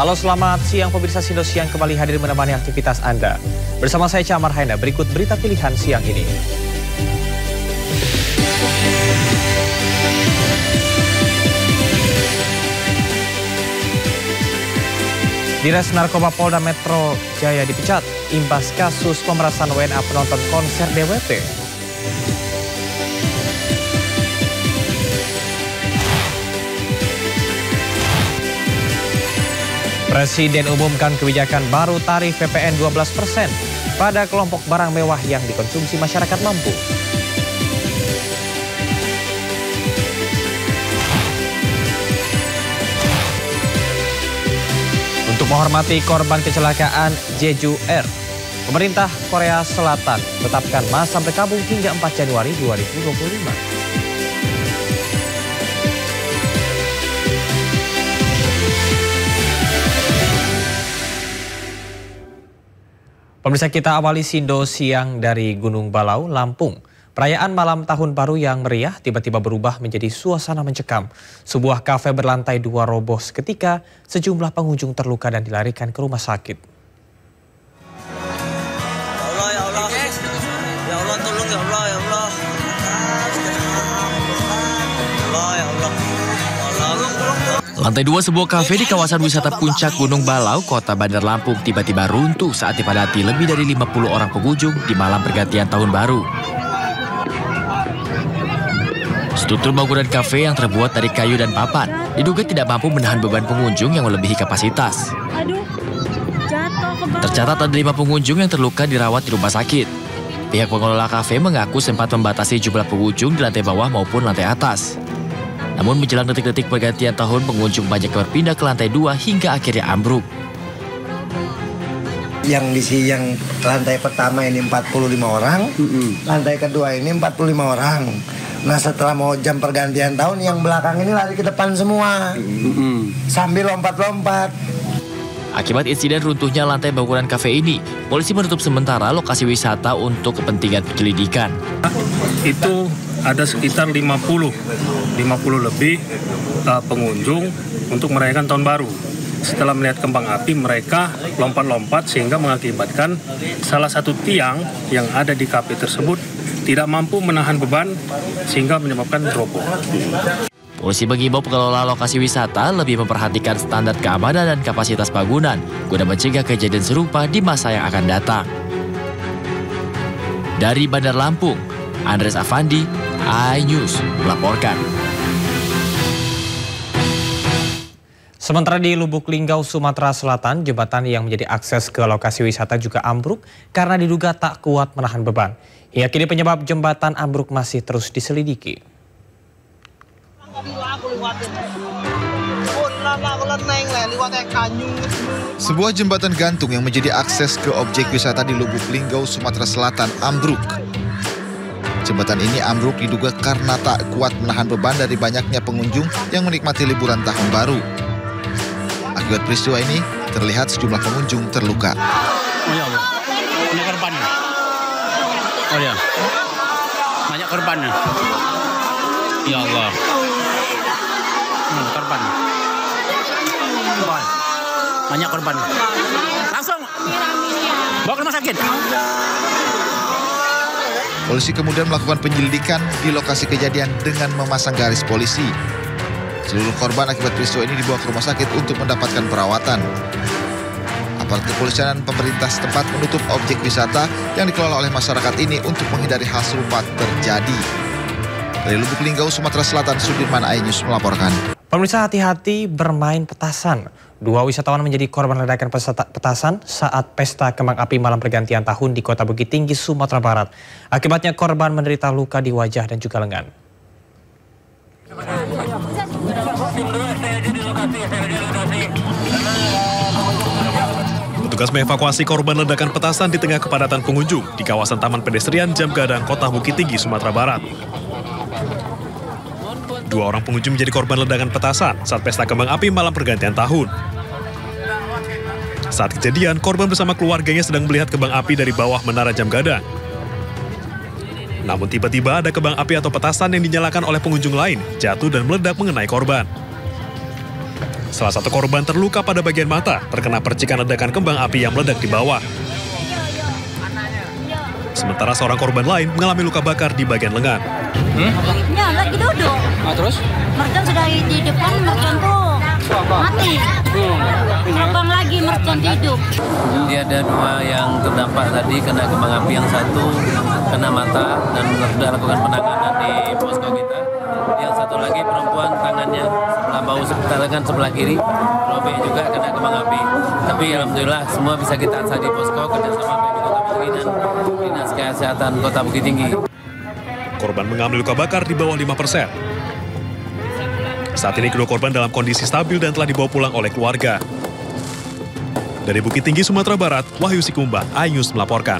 Halo, selamat siang pemirsa Indosiang kembali hadir menemani aktivitas Anda. Bersama saya Camar Haina, berikut berita pilihan siang ini. Dires Narkoba Polda Metro Jaya dipecat imbas kasus pemerasan WNA penonton konser DWP. Presiden umumkan kebijakan baru tarif PPN 12% pada kelompok barang mewah yang dikonsumsi masyarakat mampu. Untuk menghormati korban kecelakaan Jeju Air, pemerintah Korea Selatan tetapkan masa berkabung hingga 4 Januari 2025. Pemirsa, kita awali Sindo siang dari Gunung Balau, Lampung. Perayaan malam tahun baru yang meriah tiba-tiba berubah menjadi suasana mencekam. Sebuah kafe berlantai 2 roboh seketika, sejumlah pengunjung terluka dan dilarikan ke rumah sakit. Ya Allah, ya Allah, tolong ya Allah, ya Allah. Lantai 2 sebuah kafe di kawasan wisata Puncak Gunung Balau, Kota Bandar Lampung tiba-tiba runtuh saat dipadati lebih dari 50 orang pengunjung di malam pergantian tahun baru. Struktur bangunan kafe yang terbuat dari kayu dan papan diduga tidak mampu menahan beban pengunjung yang melebihi kapasitas. Tercatat ada 5 pengunjung yang terluka dirawat di rumah sakit. Pihak pengelola kafe mengaku sempat membatasi jumlah pengunjung di lantai bawah maupun lantai atas. Namun menjelang detik-detik pergantian tahun, pengunjung banyak berpindah ke lantai 2 hingga akhirnya ambruk. Yang lantai pertama ini 45 orang, lantai kedua ini 45 orang. Nah, setelah mau jam pergantian tahun, yang belakang ini lari ke depan semua, sambil lompat-lompat. Akibat insiden runtuhnya lantai bangunan kafe ini, polisi menutup sementara lokasi wisata untuk kepentingan penyelidikan. Itu ada sekitar 50 lebih pengunjung untuk merayakan tahun baru. Setelah melihat kembang api, mereka lompat-lompat sehingga mengakibatkan salah satu tiang yang ada di kafe tersebut tidak mampu menahan beban sehingga menyebabkan roboh. Polisi mengimbau pengelola lokasi wisata lebih memperhatikan standar keamanan dan kapasitas bangunan guna mencegah kejadian serupa di masa yang akan datang. Dari Bandar Lampung, Andres Afandi, iNews melaporkan. Sementara di Lubuk Linggau, Sumatera Selatan, jembatan yang menjadi akses ke lokasi wisata juga ambruk karena diduga tak kuat menahan beban. Hingga kini penyebab jembatan ambruk masih terus diselidiki. Sebuah jembatan gantung yang menjadi akses ke objek wisata di Lubuk Linggau, Sumatera Selatan ambruk. Jembatan ini ambruk diduga karena tak kuat menahan beban dari banyaknya pengunjung yang menikmati liburan tahun baru. Akibat peristiwa ini, terlihat sejumlah pengunjung terluka. Oh ya Allah, banyak korban. Oh ya, banyak korban. Ya Allah, korban. Banyak korban. Langsung bawa ke rumah sakit. Polisi kemudian melakukan penyelidikan di lokasi kejadian dengan memasang garis polisi. Seluruh korban akibat peristiwa ini dibawa ke rumah sakit untuk mendapatkan perawatan. Aparat kepolisian dan pemerintah setempat menutup objek wisata yang dikelola oleh masyarakat ini untuk menghindari hal serupa terjadi. Dari Lubuk Linggau, Sumatera Selatan, Sudirman, iNews melaporkan. Pemirsa, hati-hati bermain petasan. 2 wisatawan menjadi korban ledakan petasan saat pesta kembang api malam pergantian tahun di Kota Bukit Tinggi, Sumatera Barat. Akibatnya korban menderita luka di wajah dan juga lengan. Petugas mengevakuasi korban ledakan petasan di tengah kepadatan pengunjung di kawasan Taman Pedestrian Jam Gadang, Kota Bukit Tinggi, Sumatera Barat. 2 orang pengunjung menjadi korban ledakan petasan saat pesta kembang api malam pergantian tahun. Saat kejadian, korban bersama keluarganya sedang melihat kembang api dari bawah menara Jam Gadang. Namun tiba-tiba ada kembang api atau petasan yang dinyalakan oleh pengunjung lain jatuh dan meledak mengenai korban. Salah satu korban terluka pada bagian mata, terkena percikan ledakan kembang api yang meledak di bawah. Sementara seorang korban lain mengalami luka bakar di bagian lengan. Ya, lagi duduk. Terus? Mercon sudah di depan, mercon tuh mati. Terbang lagi, mercon hidup. Dia ada 2 yang terdampak tadi, kena kembang api, yang satu kena mata dan sudah lakukan penanganan di posko kita. Yang satu lagi perempuan, tangannya sebelah bahu, tangan sebelah kiri robek juga kena kembang api. Tapi alhamdulillah semua bisa kita akses di posko kerjasama PMI Kota Bukit Tinggi dan Dinas Kesehatan Kota Bukit Tinggi. Korban mengalami luka bakar di bawah 5%. Saat ini kedua korban dalam kondisi stabil dan telah dibawa pulang oleh keluarga. Dari Bukit Tinggi, Sumatera Barat, Wahyu Sikumba, iNews melaporkan.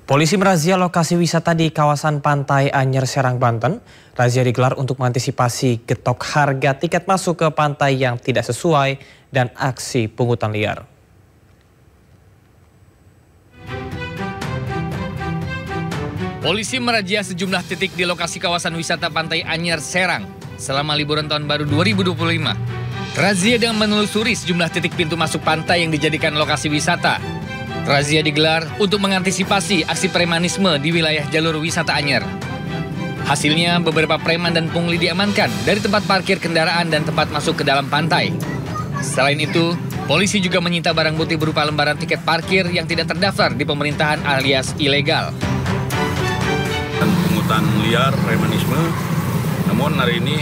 Polisi merazia lokasi wisata di kawasan Pantai Anyer, Serang, Banten. Razia digelar untuk mengantisipasi getok harga tiket masuk ke pantai yang tidak sesuai dan aksi pungutan liar. Polisi merazia sejumlah titik di lokasi kawasan wisata Pantai Anyer, Serang selama liburan tahun baru 2025. Razia dengan menelusuri sejumlah titik pintu masuk pantai yang dijadikan lokasi wisata. Razia digelar untuk mengantisipasi aksi premanisme di wilayah jalur wisata Anyer. Hasilnya, beberapa preman dan pungli diamankan dari tempat parkir kendaraan dan tempat masuk ke dalam pantai. Selain itu, polisi juga menyita barang bukti berupa lembaran tiket parkir yang tidak terdaftar di pemerintahan alias ilegal. Pungutan liar, premanisme, namun hari ini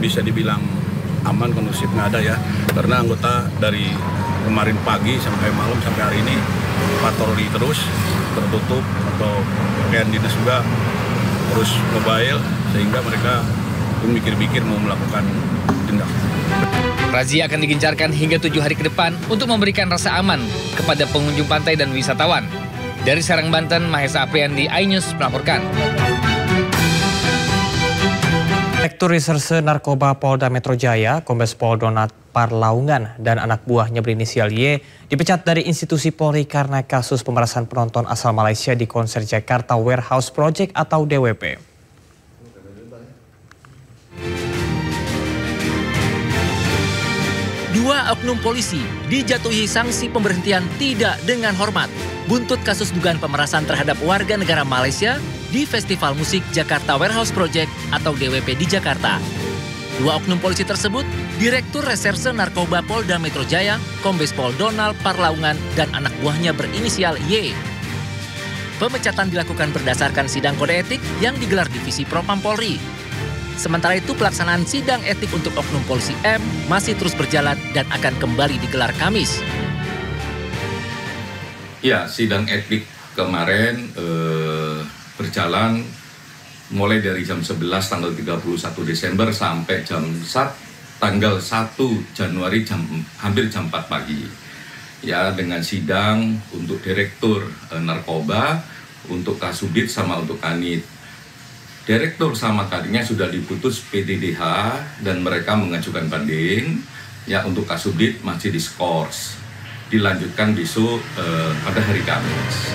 bisa dibilang aman, kondusif, nggak ada ya. Karena anggota dari kemarin pagi sampai malam sampai hari ini patroli terus, tertutup atau pakaian dinas juga terus mobile, sehingga mereka pun mikir-mikir mau melakukan tindak. Razia akan digencarkan hingga 7 hari ke depan untuk memberikan rasa aman kepada pengunjung pantai dan wisatawan. Dari Serang, Banten, Mahesa Apriandi, iNews melaporkan. Direktur Reserse Narkoba Polda Metro Jaya, Kombes Pol Donat Parlaungan dan anak buahnya berinisial Y dipecat dari institusi Polri karena kasus pemerasan penonton asal Malaysia di konser Jakarta Warehouse Project atau DWP. Dua oknum polisi dijatuhi sanksi pemberhentian tidak dengan hormat buntut kasus dugaan pemerasan terhadap warga negara Malaysia di Festival Musik Jakarta Warehouse Project atau DWP di Jakarta. Dua oknum polisi tersebut, Direktur Reserse Narkoba Polda Metro Jaya, Kombes Pol Donat Parlaungan dan anak buahnya berinisial Y. Pemecatan dilakukan berdasarkan sidang kode etik yang digelar Divisi Propam Polri. Sementara itu pelaksanaan sidang etik untuk oknum polisi M masih terus berjalan dan akan kembali digelar Kamis. Ya, sidang etik kemarin berjalan mulai dari jam 11 tanggal 31 Desember sampai tanggal 1 Januari hampir jam 4 pagi. Ya, dengan sidang untuk Direktur Narkoba, untuk Kasubdit sama untuk Kanit. Direktur sama Kaditnya sudah diputus PDDH dan mereka mengajukan banding. Ya, untuk Kasubdit masih diskors. Dilanjutkan besok pada hari Kamis.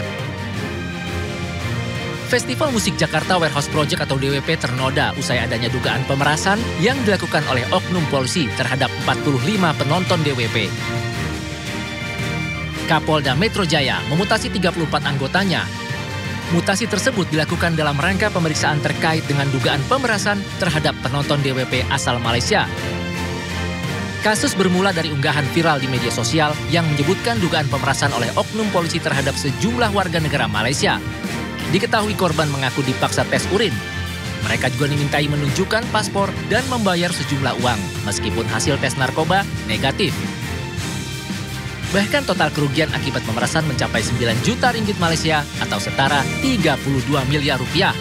Festival Musik Jakarta Warehouse Project atau DWP ternoda usai adanya dugaan pemerasan yang dilakukan oleh oknum polisi terhadap 45 penonton DWP. Kapolda Metro Jaya memutasi 34 anggotanya. Mutasi tersebut dilakukan dalam rangka pemeriksaan terkait dengan dugaan pemerasan terhadap penonton DWP asal Malaysia. Kasus bermula dari unggahan viral di media sosial yang menyebutkan dugaan pemerasan oleh oknum polisi terhadap sejumlah warga negara Malaysia. Diketahui korban mengaku dipaksa tes urin. Mereka juga dimintai menunjukkan paspor dan membayar sejumlah uang, meskipun hasil tes narkoba negatif. Bahkan total kerugian akibat pemerasan mencapai 9 juta ringgit Malaysia atau setara 32 miliar rupiah.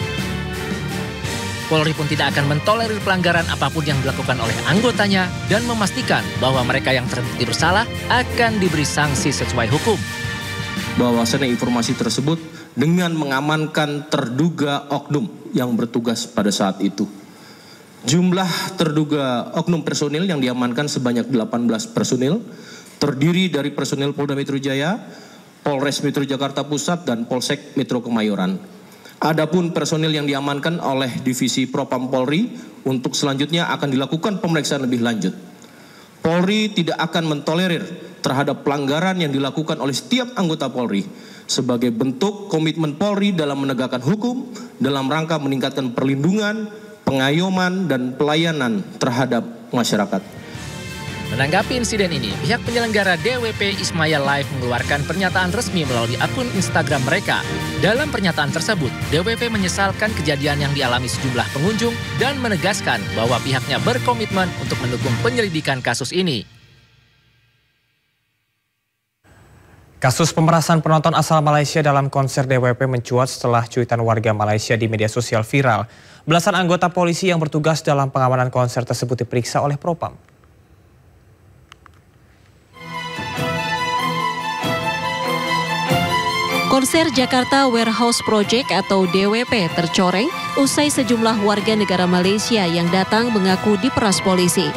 Polri pun tidak akan mentolerir pelanggaran apapun yang dilakukan oleh anggotanya dan memastikan bahwa mereka yang terbukti bersalah akan diberi sanksi sesuai hukum. Bahwasannya informasi tersebut dengan mengamankan terduga oknum yang bertugas pada saat itu. Jumlah terduga oknum personil yang diamankan sebanyak 18 personil, terdiri dari personil Polda Metro Jaya, Polres Metro Jakarta Pusat, dan Polsek Metro Kemayoran. Adapun personil yang diamankan oleh Divisi Propam Polri untuk selanjutnya akan dilakukan pemeriksaan lebih lanjut. Polri tidak akan mentolerir terhadap pelanggaran yang dilakukan oleh setiap anggota Polri sebagai bentuk komitmen Polri dalam menegakkan hukum dalam rangka meningkatkan perlindungan, pengayoman, dan pelayanan terhadap masyarakat. Menanggapi insiden ini, pihak penyelenggara DWP Ismaya Live mengeluarkan pernyataan resmi melalui akun Instagram mereka. Dalam pernyataan tersebut, DWP menyesalkan kejadian yang dialami sejumlah pengunjung dan menegaskan bahwa pihaknya berkomitmen untuk mendukung penyelidikan kasus ini. Kasus pemerasan penonton asal Malaysia dalam konser DWP mencuat setelah cuitan warga Malaysia di media sosial viral. Belasan anggota polisi yang bertugas dalam pengamanan konser tersebut diperiksa oleh Propam. Konser Jakarta Warehouse Project atau DWP tercoreng usai sejumlah warga negara Malaysia yang datang mengaku diperas polisi.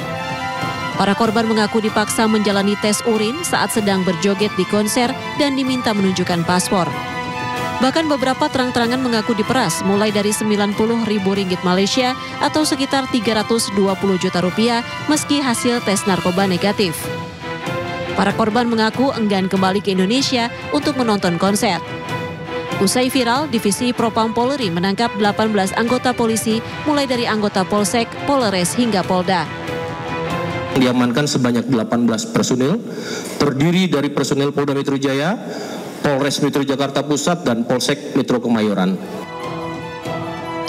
Para korban mengaku dipaksa menjalani tes urin saat sedang berjoget di konser dan diminta menunjukkan paspor. Bahkan beberapa terang-terangan mengaku diperas mulai dari Rp90.000 Malaysia atau sekitar Rp320 juta meski hasil tes narkoba negatif. Para korban mengaku enggan kembali ke Indonesia untuk menonton konser. Usai viral, Divisi Propam Polri menangkap 18 anggota polisi mulai dari anggota Polsek, Polres hingga Polda. Diamankan sebanyak 18 personil, terdiri dari personil Polda Metro Jaya, Polres Metro Jakarta Pusat, dan Polsek Metro Kemayoran.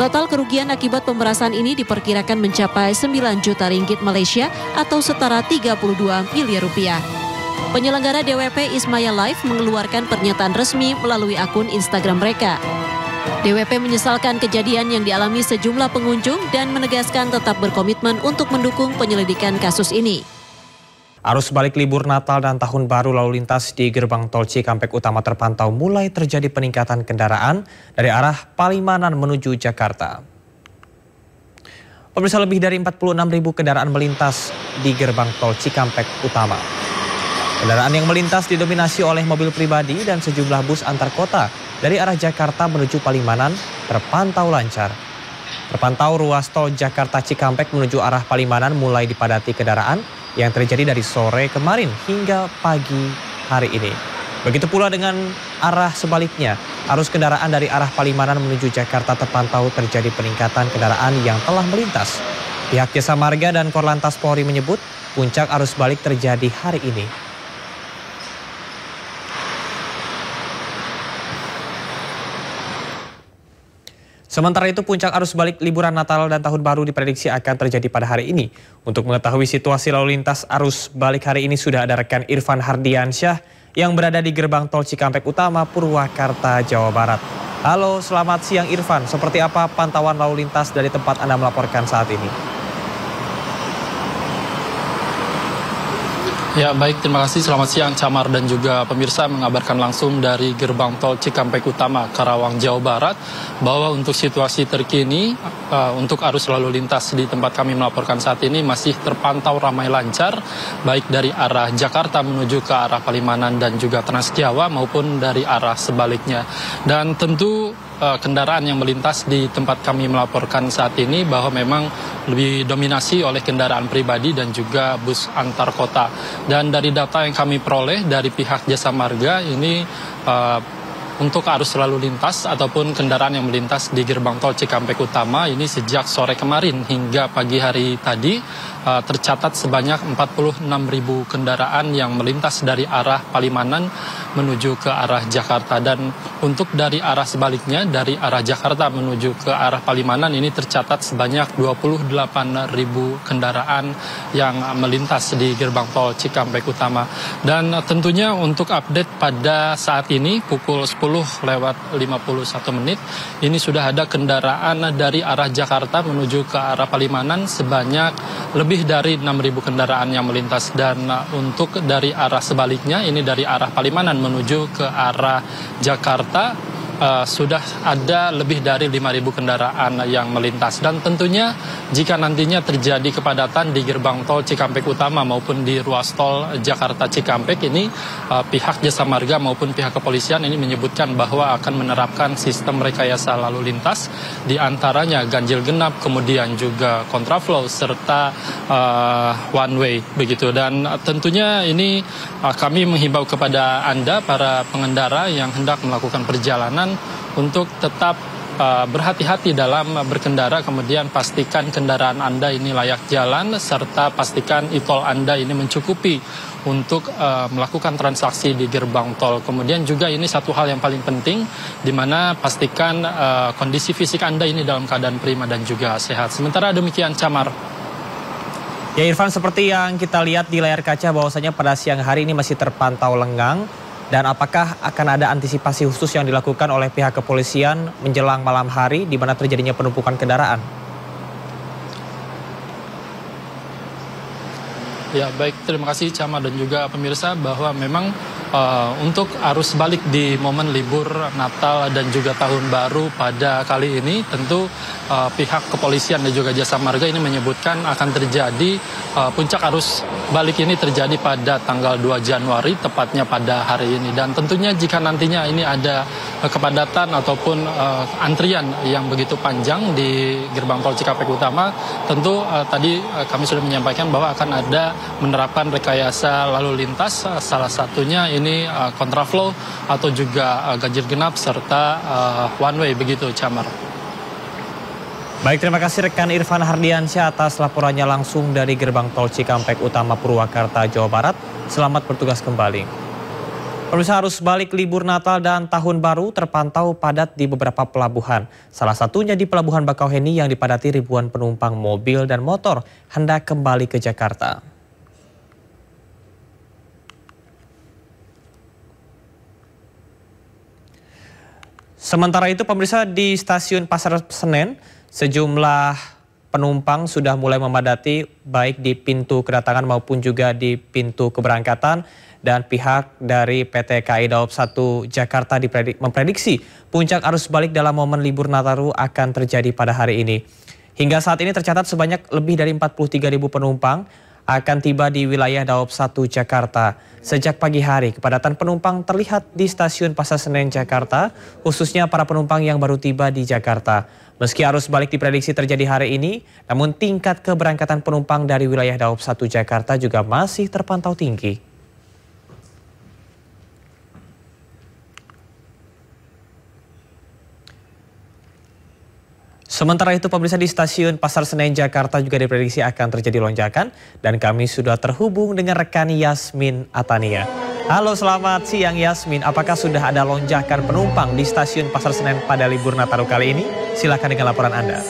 Total kerugian akibat pemerasan ini diperkirakan mencapai Rp9 juta Malaysia atau setara Rp32 miliar. Penyelenggara DWP Ismaya Live mengeluarkan pernyataan resmi melalui akun Instagram mereka. DWP menyesalkan kejadian yang dialami sejumlah pengunjung dan menegaskan tetap berkomitmen untuk mendukung penyelidikan kasus ini. Arus balik libur Natal dan Tahun Baru lalu lintas di gerbang tol Cikampek Utama terpantau mulai terjadi peningkatan kendaraan dari arah Palimanan menuju Jakarta. Pemirsa, lebih dari 46.000 kendaraan melintas di gerbang tol Cikampek Utama. Kendaraan yang melintas didominasi oleh mobil pribadi dan sejumlah bus antar kota dari arah Jakarta menuju Palimanan terpantau lancar. Terpantau ruas tol Jakarta Cikampek menuju arah Palimanan mulai dipadati kendaraan yang terjadi dari sore kemarin hingga pagi hari ini. Begitu pula dengan arah sebaliknya, arus kendaraan dari arah Palimanan menuju Jakarta terpantau terjadi peningkatan kendaraan yang telah melintas. Pihak Jasa Marga dan Korlantas Polri menyebut puncak arus balik terjadi hari ini. Sementara itu, puncak arus balik liburan Natal dan Tahun Baru diprediksi akan terjadi pada hari ini. Untuk mengetahui situasi lalu lintas arus balik hari ini sudah ada rekan Irfan Hardiansyah yang berada di gerbang tol Cikampek Utama, Purwakarta, Jawa Barat. Halo, selamat siang Irfan. Seperti apa pantauan lalu lintas dari tempat Anda melaporkan saat ini? Ya baik, terima kasih. Selamat siang Camar dan juga pemirsa, mengabarkan langsung dari gerbang tol Cikampek Utama, Karawang, Jawa Barat, bahwa untuk situasi terkini untuk arus lalu lintas di tempat kami melaporkan saat ini masih terpantau ramai lancar, baik dari arah Jakarta menuju ke arah Palimanan dan juga Trans Jawa maupun dari arah sebaliknya. Dan tentu kendaraan yang melintas di tempat kami melaporkan saat ini bahwa memang lebih dominasi oleh kendaraan pribadi dan juga bus antar kota. Dan dari data yang kami peroleh dari pihak Jasa Marga ini untuk arus lalu lintas ataupun kendaraan yang melintas di gerbang tol Cikampek Utama ini sejak sore kemarin hingga pagi hari tadi tercatat sebanyak 46.000 kendaraan yang melintas dari arah Palimanan menuju ke arah Jakarta. Dan untuk dari arah sebaliknya, dari arah Jakarta menuju ke arah Palimanan ini tercatat sebanyak 28.000 kendaraan yang melintas di gerbang tol Cikampek Utama. Dan tentunya untuk update pada saat ini pukul 10:51 ini sudah ada kendaraan dari arah Jakarta menuju ke arah Palimanan sebanyak lebih dari 6.000 kendaraan yang melintas. Dan untuk dari arah sebaliknya, ini dari arah Palimanan menuju ke arah Jakarta sudah ada lebih dari 5.000 kendaraan yang melintas. Dan tentunya jika nantinya terjadi kepadatan di gerbang tol Cikampek Utama maupun di ruas tol Jakarta Cikampek ini, pihak Jasa Marga maupun pihak kepolisian ini menyebutkan bahwa akan menerapkan sistem rekayasa lalu lintas, di antaranya ganjil genap, kemudian juga kontraflow serta one way begitu. Dan tentunya ini kami menghimbau kepada Anda para pengendara yang hendak melakukan perjalanan untuk tetap berhati-hati dalam berkendara, kemudian pastikan kendaraan Anda ini layak jalan, serta pastikan e-tol Anda ini mencukupi untuk melakukan transaksi di gerbang tol. Kemudian juga ini satu hal yang paling penting, di mana pastikan kondisi fisik Anda ini dalam keadaan prima dan juga sehat. Sementara demikian, Camar. Ya Irfan, seperti yang kita lihat di layar kaca bahwasanya pada siang hari ini masih terpantau lengang. Dan apakah akan ada antisipasi khusus yang dilakukan oleh pihak kepolisian menjelang malam hari di mana terjadinya penumpukan kendaraan? Ya baik, terima kasih Camar dan juga pemirsa, bahwa memang untuk arus balik di momen libur Natal dan juga Tahun Baru pada kali ini, tentu pihak kepolisian dan juga Jasa Marga ini menyebutkan akan terjadi puncak arus balik ini terjadi pada tanggal 2 Januari, tepatnya pada hari ini. Dan tentunya jika nantinya ini ada kepadatan ataupun antrian yang begitu panjang di gerbang tol Cikampek Utama, tentu tadi kami sudah menyampaikan bahwa akan ada menerapkan rekayasa lalu lintas, salah satunya ini kontraflow atau juga ganjil genap serta one way begitu, Camar. Baik, terima kasih rekan Irfan Hardiansyah atas laporannya langsung dari gerbang tol Cikampek Utama Purwakarta, Jawa Barat. Selamat bertugas kembali. Pemirsa, arus balik libur Natal dan Tahun Baru terpantau padat di beberapa pelabuhan. Salah satunya di Pelabuhan Bakauheni yang dipadati ribuan penumpang mobil dan motor hendak kembali ke Jakarta. Sementara itu pemirsa, di stasiun Pasar Senen, sejumlah penumpang sudah mulai memadati baik di pintu kedatangan maupun juga di pintu keberangkatan. Dan pihak dari PT KAI Daob 1 Jakarta memprediksi puncak arus balik dalam momen libur Nataru akan terjadi pada hari ini. Hingga saat ini tercatat sebanyak lebih dari 43.000 penumpang akan tiba di wilayah Daob 1 Jakarta. Sejak pagi hari, kepadatan penumpang terlihat di stasiun Pasar Senen Jakarta, khususnya para penumpang yang baru tiba di Jakarta. Meski arus balik diprediksi terjadi hari ini, namun tingkat keberangkatan penumpang dari wilayah Daob 1 Jakarta juga masih terpantau tinggi. Sementara itu pemirsa, di stasiun Pasar Senen Jakarta juga diprediksi akan terjadi lonjakan dan kami sudah terhubung dengan rekan Yasmin Atania. Halo, selamat siang Yasmin. Apakah sudah ada lonjakan penumpang di stasiun Pasar Senen pada libur Nataru kali ini? Silakan dengan laporan Anda.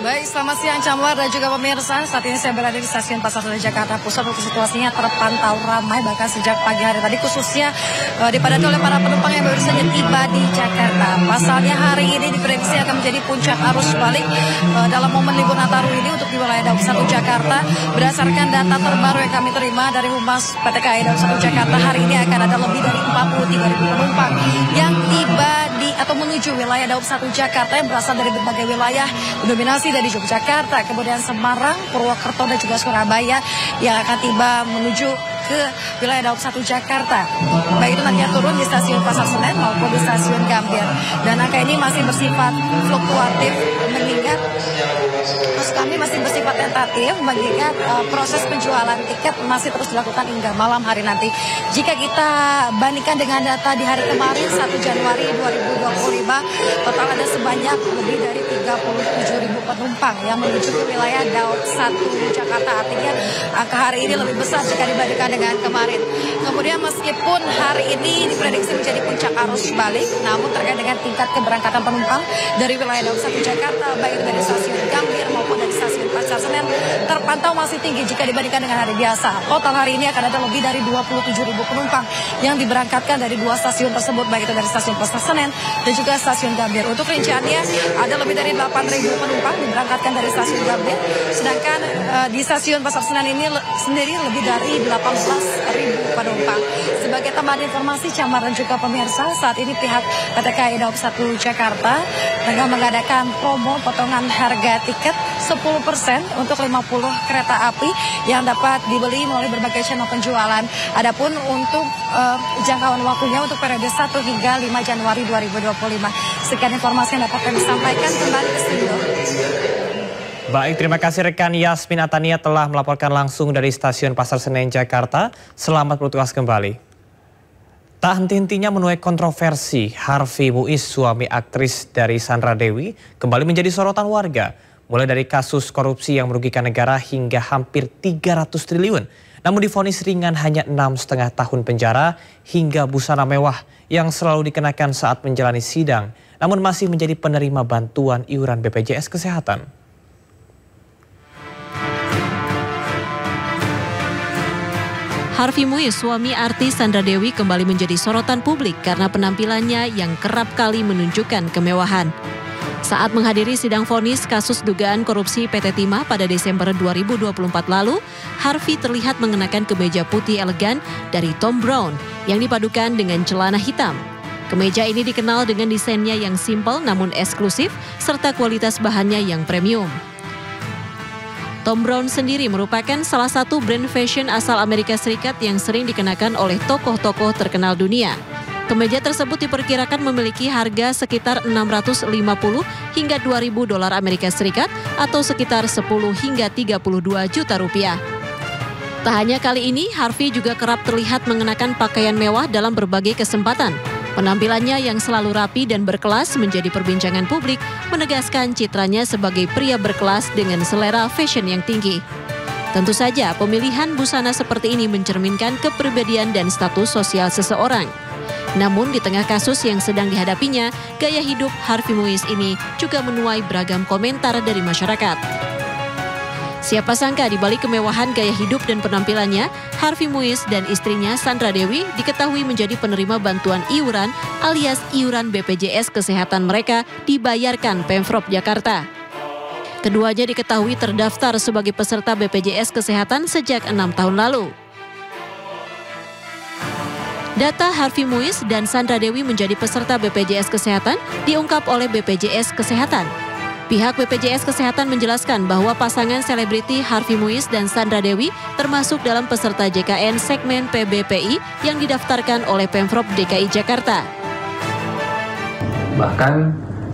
Baik, selamat siang Camar dan juga pemirsa. Saat ini saya berada di stasiun Pasar Senen Jakarta Pusat. Untuk situasinya terpantau ramai bahkan sejak pagi hari tadi, khususnya dipadati oleh para penumpang yang baru saja tiba di Jakarta. Pasalnya hari ini diprediksi akan menjadi puncak arus balik dalam momen libur Nataru ini untuk di wilayah Daob 1 Jakarta. Berdasarkan data terbaru yang kami terima dari Humas PT KAI Daob 1 Jakarta, hari ini akan ada lebih dari 43.000 penumpang yang tiba di atau menuju wilayah Daob 1 Jakarta yang berasal dari berbagai wilayah, dominasi dari Yogyakarta, kemudian Semarang, Purwokerto dan juga Surabaya yang akan tiba menuju ke wilayah Daob 1 Jakarta. Baik itu nantinya turun di stasiun Pasar Senen maupun di stasiun Gambir. Dan angka ini masih bersifat fluktuatif mengingat kami masih bersifat tentatif mengingat proses penjualan tiket masih terus dilakukan hingga malam hari nanti. Jika kita bandingkan dengan data di hari kemarin 1 Januari 2025, total ada sebanyak lebih dari 37.000 penumpang yang menuju ke wilayah Daob 1 Jakarta. Artinya angka hari ini lebih besar jika dibandingkan dengan kemarin. Kemudian meskipun hari ini diprediksi menjadi puncak arus balik, namun terkait dengan tingkat keberangkatan penumpang dari wilayah Daob 1 Jakarta, baik dari stasiun Gambir maupun dari stasiun Pasar Pasar Senen terpantau masih tinggi jika dibandingkan dengan hari biasa. Total hari ini akan ada lebih dari 27.000 penumpang yang diberangkatkan dari 2 stasiun tersebut, baik itu dari stasiun Pasar Senen dan juga stasiun Gambir. Untuk rinciannya ada lebih dari 8.000 penumpang diberangkatkan dari stasiun Gambir, sedangkan di stasiun Pasar Senen ini sendiri lebih dari 18.000 penumpang. Sebagai tambahan informasi Camar dan juga pemirsa, saat ini pihak PT KAI Daob 1 Jakarta tengah mengadakan promo potongan harga tiket 10% untuk 50 kereta api yang dapat dibeli melalui berbagai channel penjualan. Adapun untuk jangkauan waktunya untuk periode 1 hingga 5 Januari 2025. Sekian informasi yang dapat kami sampaikan, kembali ke studio. Baik, terima kasih rekan Yasmin Atania telah melaporkan langsung dari Stasiun Pasar Senen, Jakarta. Selamat bertugas kembali. Tak henti-hentinya menuai kontroversi, Harvey Muiz, suami aktris dari Sandra Dewi, kembali menjadi sorotan warga. Mulai dari kasus korupsi yang merugikan negara hingga hampir 300 triliun. Namun divonis ringan hanya 6,5 tahun penjara hingga busana mewah yang selalu dikenakan saat menjalani sidang. Namun masih menjadi penerima bantuan iuran BPJS Kesehatan. Harvey Muiz, suami artis Sandra Dewi, kembali menjadi sorotan publik karena penampilannya yang kerap kali menunjukkan kemewahan. Saat menghadiri sidang vonis kasus dugaan korupsi PT Timah pada Desember 2024 lalu, Harvey terlihat mengenakan kemeja putih elegan dari Thom Browne yang dipadukan dengan celana hitam. Kemeja ini dikenal dengan desainnya yang simpel namun eksklusif serta kualitas bahannya yang premium. Thom Browne sendiri merupakan salah satu brand fashion asal Amerika Serikat yang sering dikenakan oleh tokoh-tokoh terkenal dunia. Kemeja tersebut diperkirakan memiliki harga sekitar 650 hingga 2.000 dolar Amerika Serikat atau sekitar 10 hingga 32 juta rupiah. Tak hanya kali ini, Harvey juga kerap terlihat mengenakan pakaian mewah dalam berbagai kesempatan. Penampilannya yang selalu rapi dan berkelas menjadi perbincangan publik, menegaskan citranya sebagai pria berkelas dengan selera fashion yang tinggi. Tentu saja, pemilihan busana seperti ini mencerminkan kepribadian dan status sosial seseorang. Namun di tengah kasus yang sedang dihadapinya, gaya hidup Harvey Muiz ini juga menuai beragam komentar dari masyarakat. Siapa sangka di balik kemewahan gaya hidup dan penampilannya, Harvey Muiz dan istrinya Sandra Dewi diketahui menjadi penerima bantuan iuran alias iuran BPJS Kesehatan mereka dibayarkan Pemprov Jakarta. Keduanya diketahui terdaftar sebagai peserta BPJS Kesehatan sejak 6 tahun lalu. Data Harvey Muiz dan Sandra Dewi menjadi peserta BPJS Kesehatan diungkap oleh BPJS Kesehatan. Pihak BPJS Kesehatan menjelaskan bahwa pasangan selebriti Harvey Muiz dan Sandra Dewi termasuk dalam peserta JKN segmen PBPI yang didaftarkan oleh Pemprov DKI Jakarta. Bahkan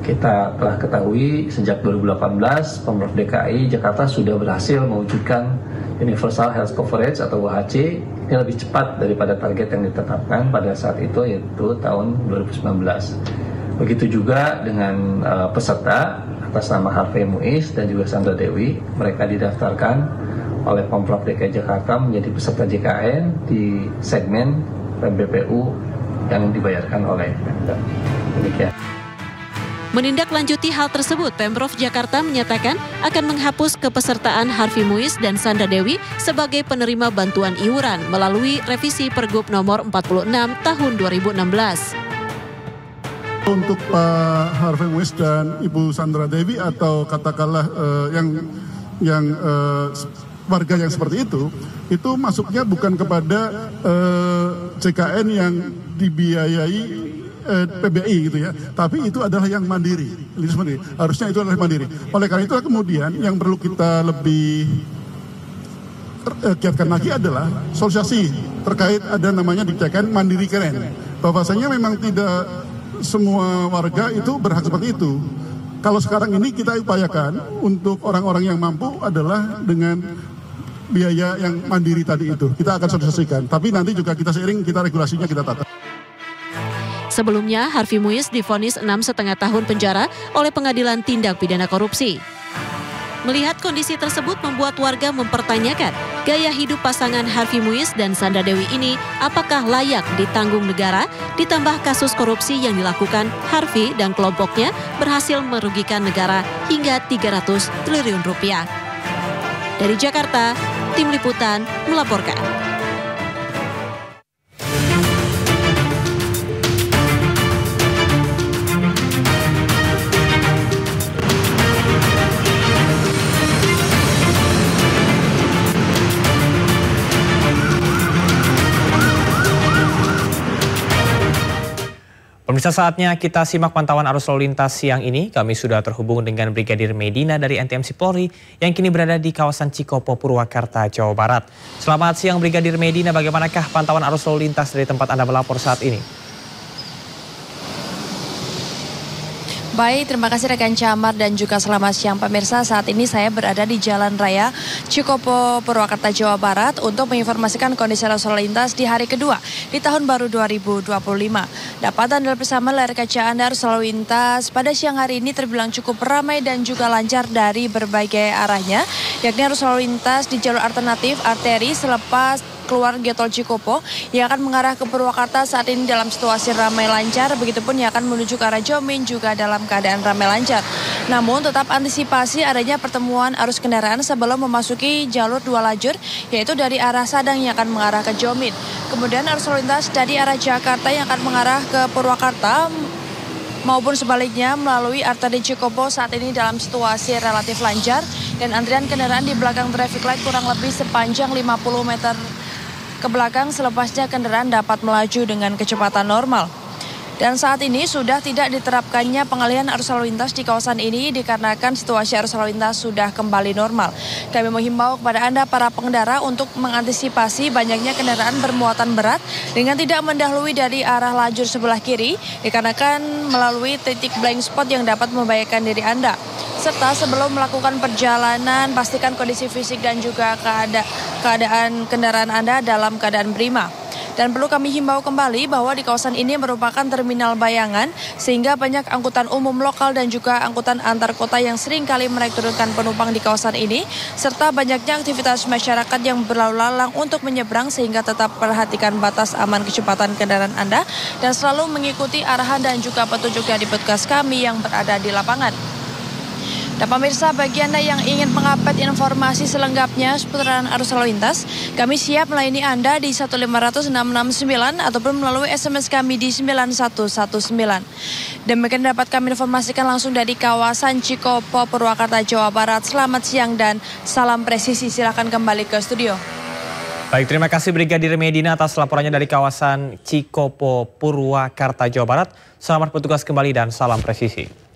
kita telah ketahui sejak 2018 Pemprov DKI Jakarta sudah berhasil mewujudkan Universal Health Coverage atau UHC yang lebih cepat daripada target yang ditetapkan pada saat itu, yaitu tahun 2019. Begitu juga dengan peserta atas nama Harvey Muiz dan juga Sandra Dewi. Mereka didaftarkan oleh Pemprov DKI Jakarta menjadi peserta JKN di segmen PBPU yang dibayarkan oleh Pemda. Demikian. Menindaklanjuti hal tersebut, Pemprov Jakarta menyatakan akan menghapus kepesertaan Harvey Muiz dan Sandra Dewi sebagai penerima bantuan iuran melalui revisi Pergub nomor 46 tahun 2016. Untuk Pak Harvey Muiz dan Ibu Sandra Dewi atau katakanlah yang warga yang seperti itu masuknya bukan kepada JKN yang dibiayai PBI gitu ya, tapi itu adalah yang mandiri, harusnya itu adalah mandiri. Oleh karena itu kemudian yang perlu kita lebih giatkan lagi adalah sosialisasi terkait ada namanya JKN mandiri keren. Bahwasanya memang tidak semua warga itu berhak seperti itu. Kalau sekarang ini kita upayakan untuk orang-orang yang mampu adalah dengan biaya yang mandiri tadi itu. Kita akan sosialisasikan, tapi nanti juga kita seiring, kita regulasinya kita tata. Sebelumnya, Harvey Muiz divonis 6,5 tahun penjara oleh Pengadilan Tindak Pidana Korupsi. Melihat kondisi tersebut membuat warga mempertanyakan gaya hidup pasangan Harvey Muiz dan Sandra Dewi ini apakah layak ditanggung negara, ditambah kasus korupsi yang dilakukan Harvey dan kelompoknya berhasil merugikan negara hingga 300 triliun rupiah. Dari Jakarta, Tim Liputan melaporkan. Pemirsa, saatnya kita simak pantauan arus lalu lintas siang ini. Kami sudah terhubung dengan Brigadir Medina dari NTMC Polri yang kini berada di kawasan Cikopo, Purwakarta, Jawa Barat. Selamat siang Brigadir Medina, bagaimanakah pantauan arus lalu lintas dari tempat Anda melapor saat ini? Baik, terima kasih rekan Camar dan juga selamat siang pemirsa. Saat ini saya berada di Jalan Raya Cikopo, Purwakarta, Jawa Barat untuk menginformasikan kondisi arus lalu lintas di hari kedua di tahun baru 2025. Dapat Anda bersama layar kaca Anda arus lalu lintas pada siang hari ini terbilang cukup ramai dan juga lancar dari berbagai arahnya, yakni arus lalu lintas di jalur alternatif arteri selepas keluar Tol Cikopo yang akan mengarah ke Purwakarta saat ini dalam situasi ramai lancar, begitupun yang akan menuju ke arah Jomin juga dalam keadaan ramai lancar. Namun tetap antisipasi adanya pertemuan arus kendaraan sebelum memasuki jalur 2 lajur, yaitu dari arah Sadang yang akan mengarah ke Jomin. Kemudian arus lalu lintas dari arah Jakarta yang akan mengarah ke Purwakarta maupun sebaliknya melalui arteri Cikopo saat ini dalam situasi relatif lancar dan antrian kendaraan di belakang traffic light kurang lebih sepanjang 50 meter ke belakang, selepasnya kendaraan dapat melaju dengan kecepatan normal. Dan saat ini sudah tidak diterapkannya pengalihan arus lalu lintas di kawasan ini dikarenakan situasi arus lalu lintas sudah kembali normal. Kami menghimbau kepada Anda para pengendara untuk mengantisipasi banyaknya kendaraan bermuatan berat dengan tidak mendahului dari arah lajur sebelah kiri dikarenakan melalui titik blind spot yang dapat membahayakan diri Anda. Serta sebelum melakukan perjalanan pastikan kondisi fisik dan juga keadaan kendaraan Anda dalam keadaan prima. Dan perlu kami himbau kembali bahwa di kawasan ini merupakan terminal bayangan sehingga banyak angkutan umum lokal dan juga angkutan antar kota yang sering kali menaik turunkan penumpang di kawasan ini serta banyaknya aktivitas masyarakat yang berlalu lalang untuk menyeberang sehingga tetap perhatikan batas aman kecepatan kendaraan Anda dan selalu mengikuti arahan dan juga petunjuk dari petugas kami yang berada di lapangan. Dan pemirsa, bagi Anda yang ingin mengupdate informasi selengkapnya seputaran arus lalu lintas, kami siap melayani Anda di 1500669 ataupun melalui SMS kami di 9119. Demikian dapat kami informasikan langsung dari kawasan Cikopo, Purwakarta, Jawa Barat. Selamat siang dan salam presisi. Silakan kembali ke studio. Baik, terima kasih Brigadir Medina atas laporannya dari kawasan Cikopo, Purwakarta, Jawa Barat. Selamat bertugas kembali dan salam presisi.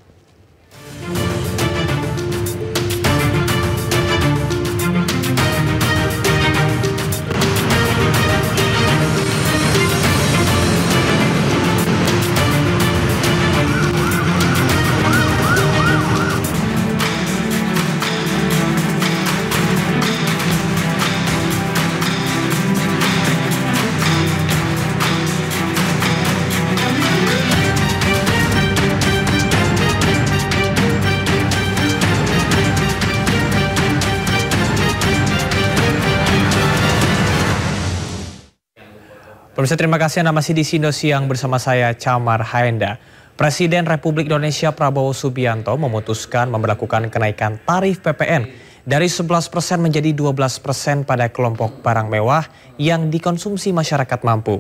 Pemirsa, terima kasih Anda masih di Sindo Siang bersama saya Camar Haenda. Presiden Republik Indonesia Prabowo Subianto memutuskan memberlakukan kenaikan tarif PPN dari 11% menjadi 12% pada kelompok barang mewah yang dikonsumsi masyarakat mampu.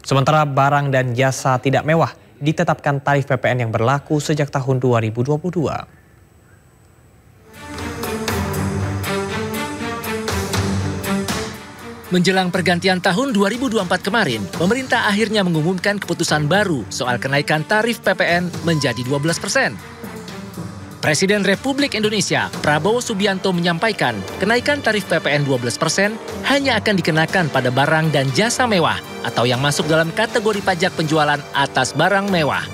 Sementara barang dan jasa tidak mewah ditetapkan tarif PPN yang berlaku sejak tahun 2022. Menjelang pergantian tahun 2024 kemarin, pemerintah akhirnya mengumumkan keputusan baru soal kenaikan tarif PPN menjadi 12%. Presiden Republik Indonesia Prabowo Subianto menyampaikan kenaikan tarif PPN 12% hanya akan dikenakan pada barang dan jasa mewah atau yang masuk dalam kategori pajak penjualan atas barang mewah.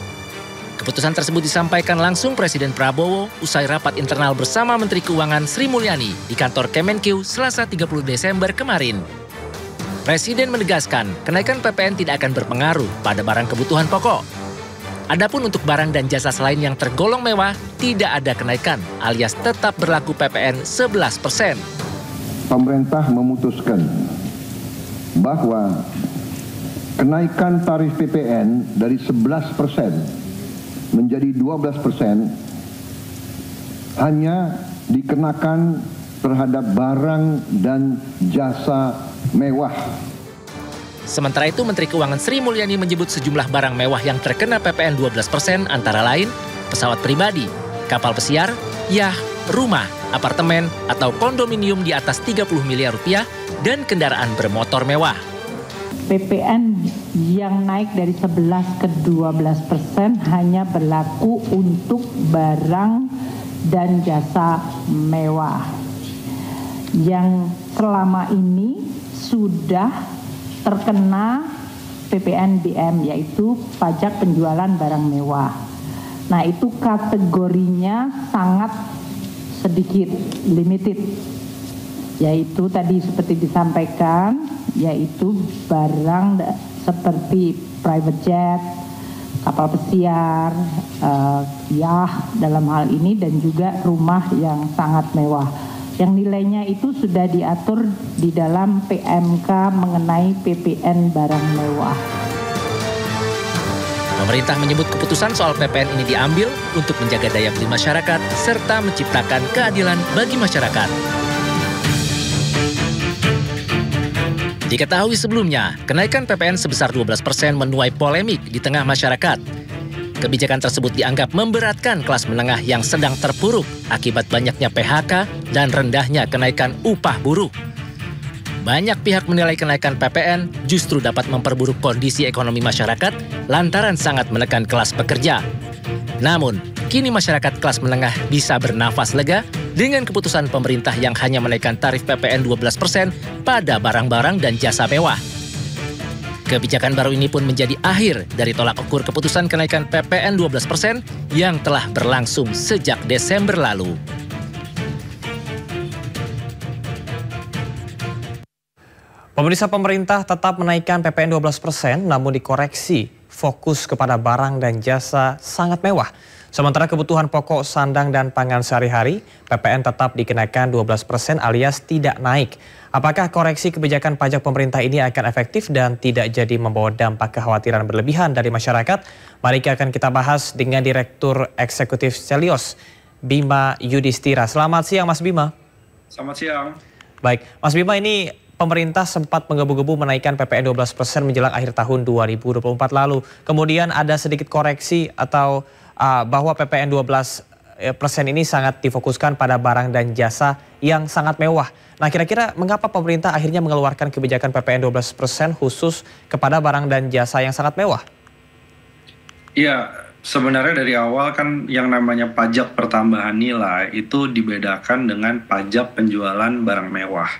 Keputusan tersebut disampaikan langsung Presiden Prabowo usai rapat internal bersama Menteri Keuangan Sri Mulyani di kantor Kemenkeu Selasa 30 Desember kemarin. Presiden menegaskan kenaikan PPN tidak akan berpengaruh pada barang kebutuhan pokok. Adapun untuk barang dan jasa selain yang tergolong mewah, tidak ada kenaikan alias tetap berlaku PPN 11%. Pemerintah memutuskan bahwa kenaikan tarif PPN dari 11% menjadi 12% hanya dikenakan terhadap barang dan jasa mewah. Sementara itu, Menteri Keuangan Sri Mulyani menyebut sejumlah barang mewah yang terkena PPN 12% antara lain pesawat pribadi, kapal pesiar, yah, rumah, apartemen, atau kondominium di atas 30 miliar rupiah, dan kendaraan bermotor mewah. PPN yang naik dari 11 ke 12% hanya berlaku untuk barang dan jasa mewah yang selama ini sudah terkena PPNBM, yaitu pajak penjualan barang mewah. Nah, itu kategorinya sangat sedikit, limited, yaitu tadi seperti disampaikan, yaitu barang seperti private jet, kapal pesiar, yah dalam hal ini, dan juga rumah yang sangat mewah. Yang nilainya itu sudah diatur di dalam PMK mengenai PPN barang mewah. Pemerintah menyebut keputusan soal PPN ini diambil untuk menjaga daya beli masyarakat serta menciptakan keadilan bagi masyarakat. Diketahui sebelumnya, kenaikan PPN sebesar 12% menuai polemik di tengah masyarakat. Kebijakan tersebut dianggap memberatkan kelas menengah yang sedang terpuruk akibat banyaknya PHK dan rendahnya kenaikan upah buruh. Banyak pihak menilai kenaikan PPN justru dapat memperburuk kondisi ekonomi masyarakat lantaran sangat menekan kelas pekerja. Namun, kini masyarakat kelas menengah bisa bernafas lega dengan keputusan pemerintah yang hanya menaikkan tarif PPN 12% pada barang-barang dan jasa mewah. Kebijakan baru ini pun menjadi akhir dari tolak ukur keputusan kenaikan PPN 12% yang telah berlangsung sejak Desember lalu. Pemirsa, pemerintah tetap menaikkan PPN 12%, namun dikoreksi fokus kepada barang dan jasa sangat mewah. Sementara kebutuhan pokok, sandang, dan pangan sehari-hari, PPN tetap dikenakan 12% alias tidak naik. Apakah koreksi kebijakan pajak pemerintah ini akan efektif dan tidak jadi membawa dampak kekhawatiran berlebihan dari masyarakat? Mari akan kita bahas dengan Direktur Eksekutif Celios, Bima Yudhistira. Selamat siang, Mas Bima. Selamat siang. Baik, Mas Bima, ini pemerintah sempat menggebu-gebu menaikkan PPN 12% menjelang akhir tahun 2024 lalu. Kemudian ada sedikit koreksi atau bahwa PPN 12% ini sangat difokuskan pada barang dan jasa yang sangat mewah. Nah, kira-kira mengapa pemerintah akhirnya mengeluarkan kebijakan PPN 12% khusus kepada barang dan jasa yang sangat mewah? Iya, sebenarnya dari awal kan yang namanya pajak pertambahan nilai itu dibedakan dengan pajak penjualan barang mewah.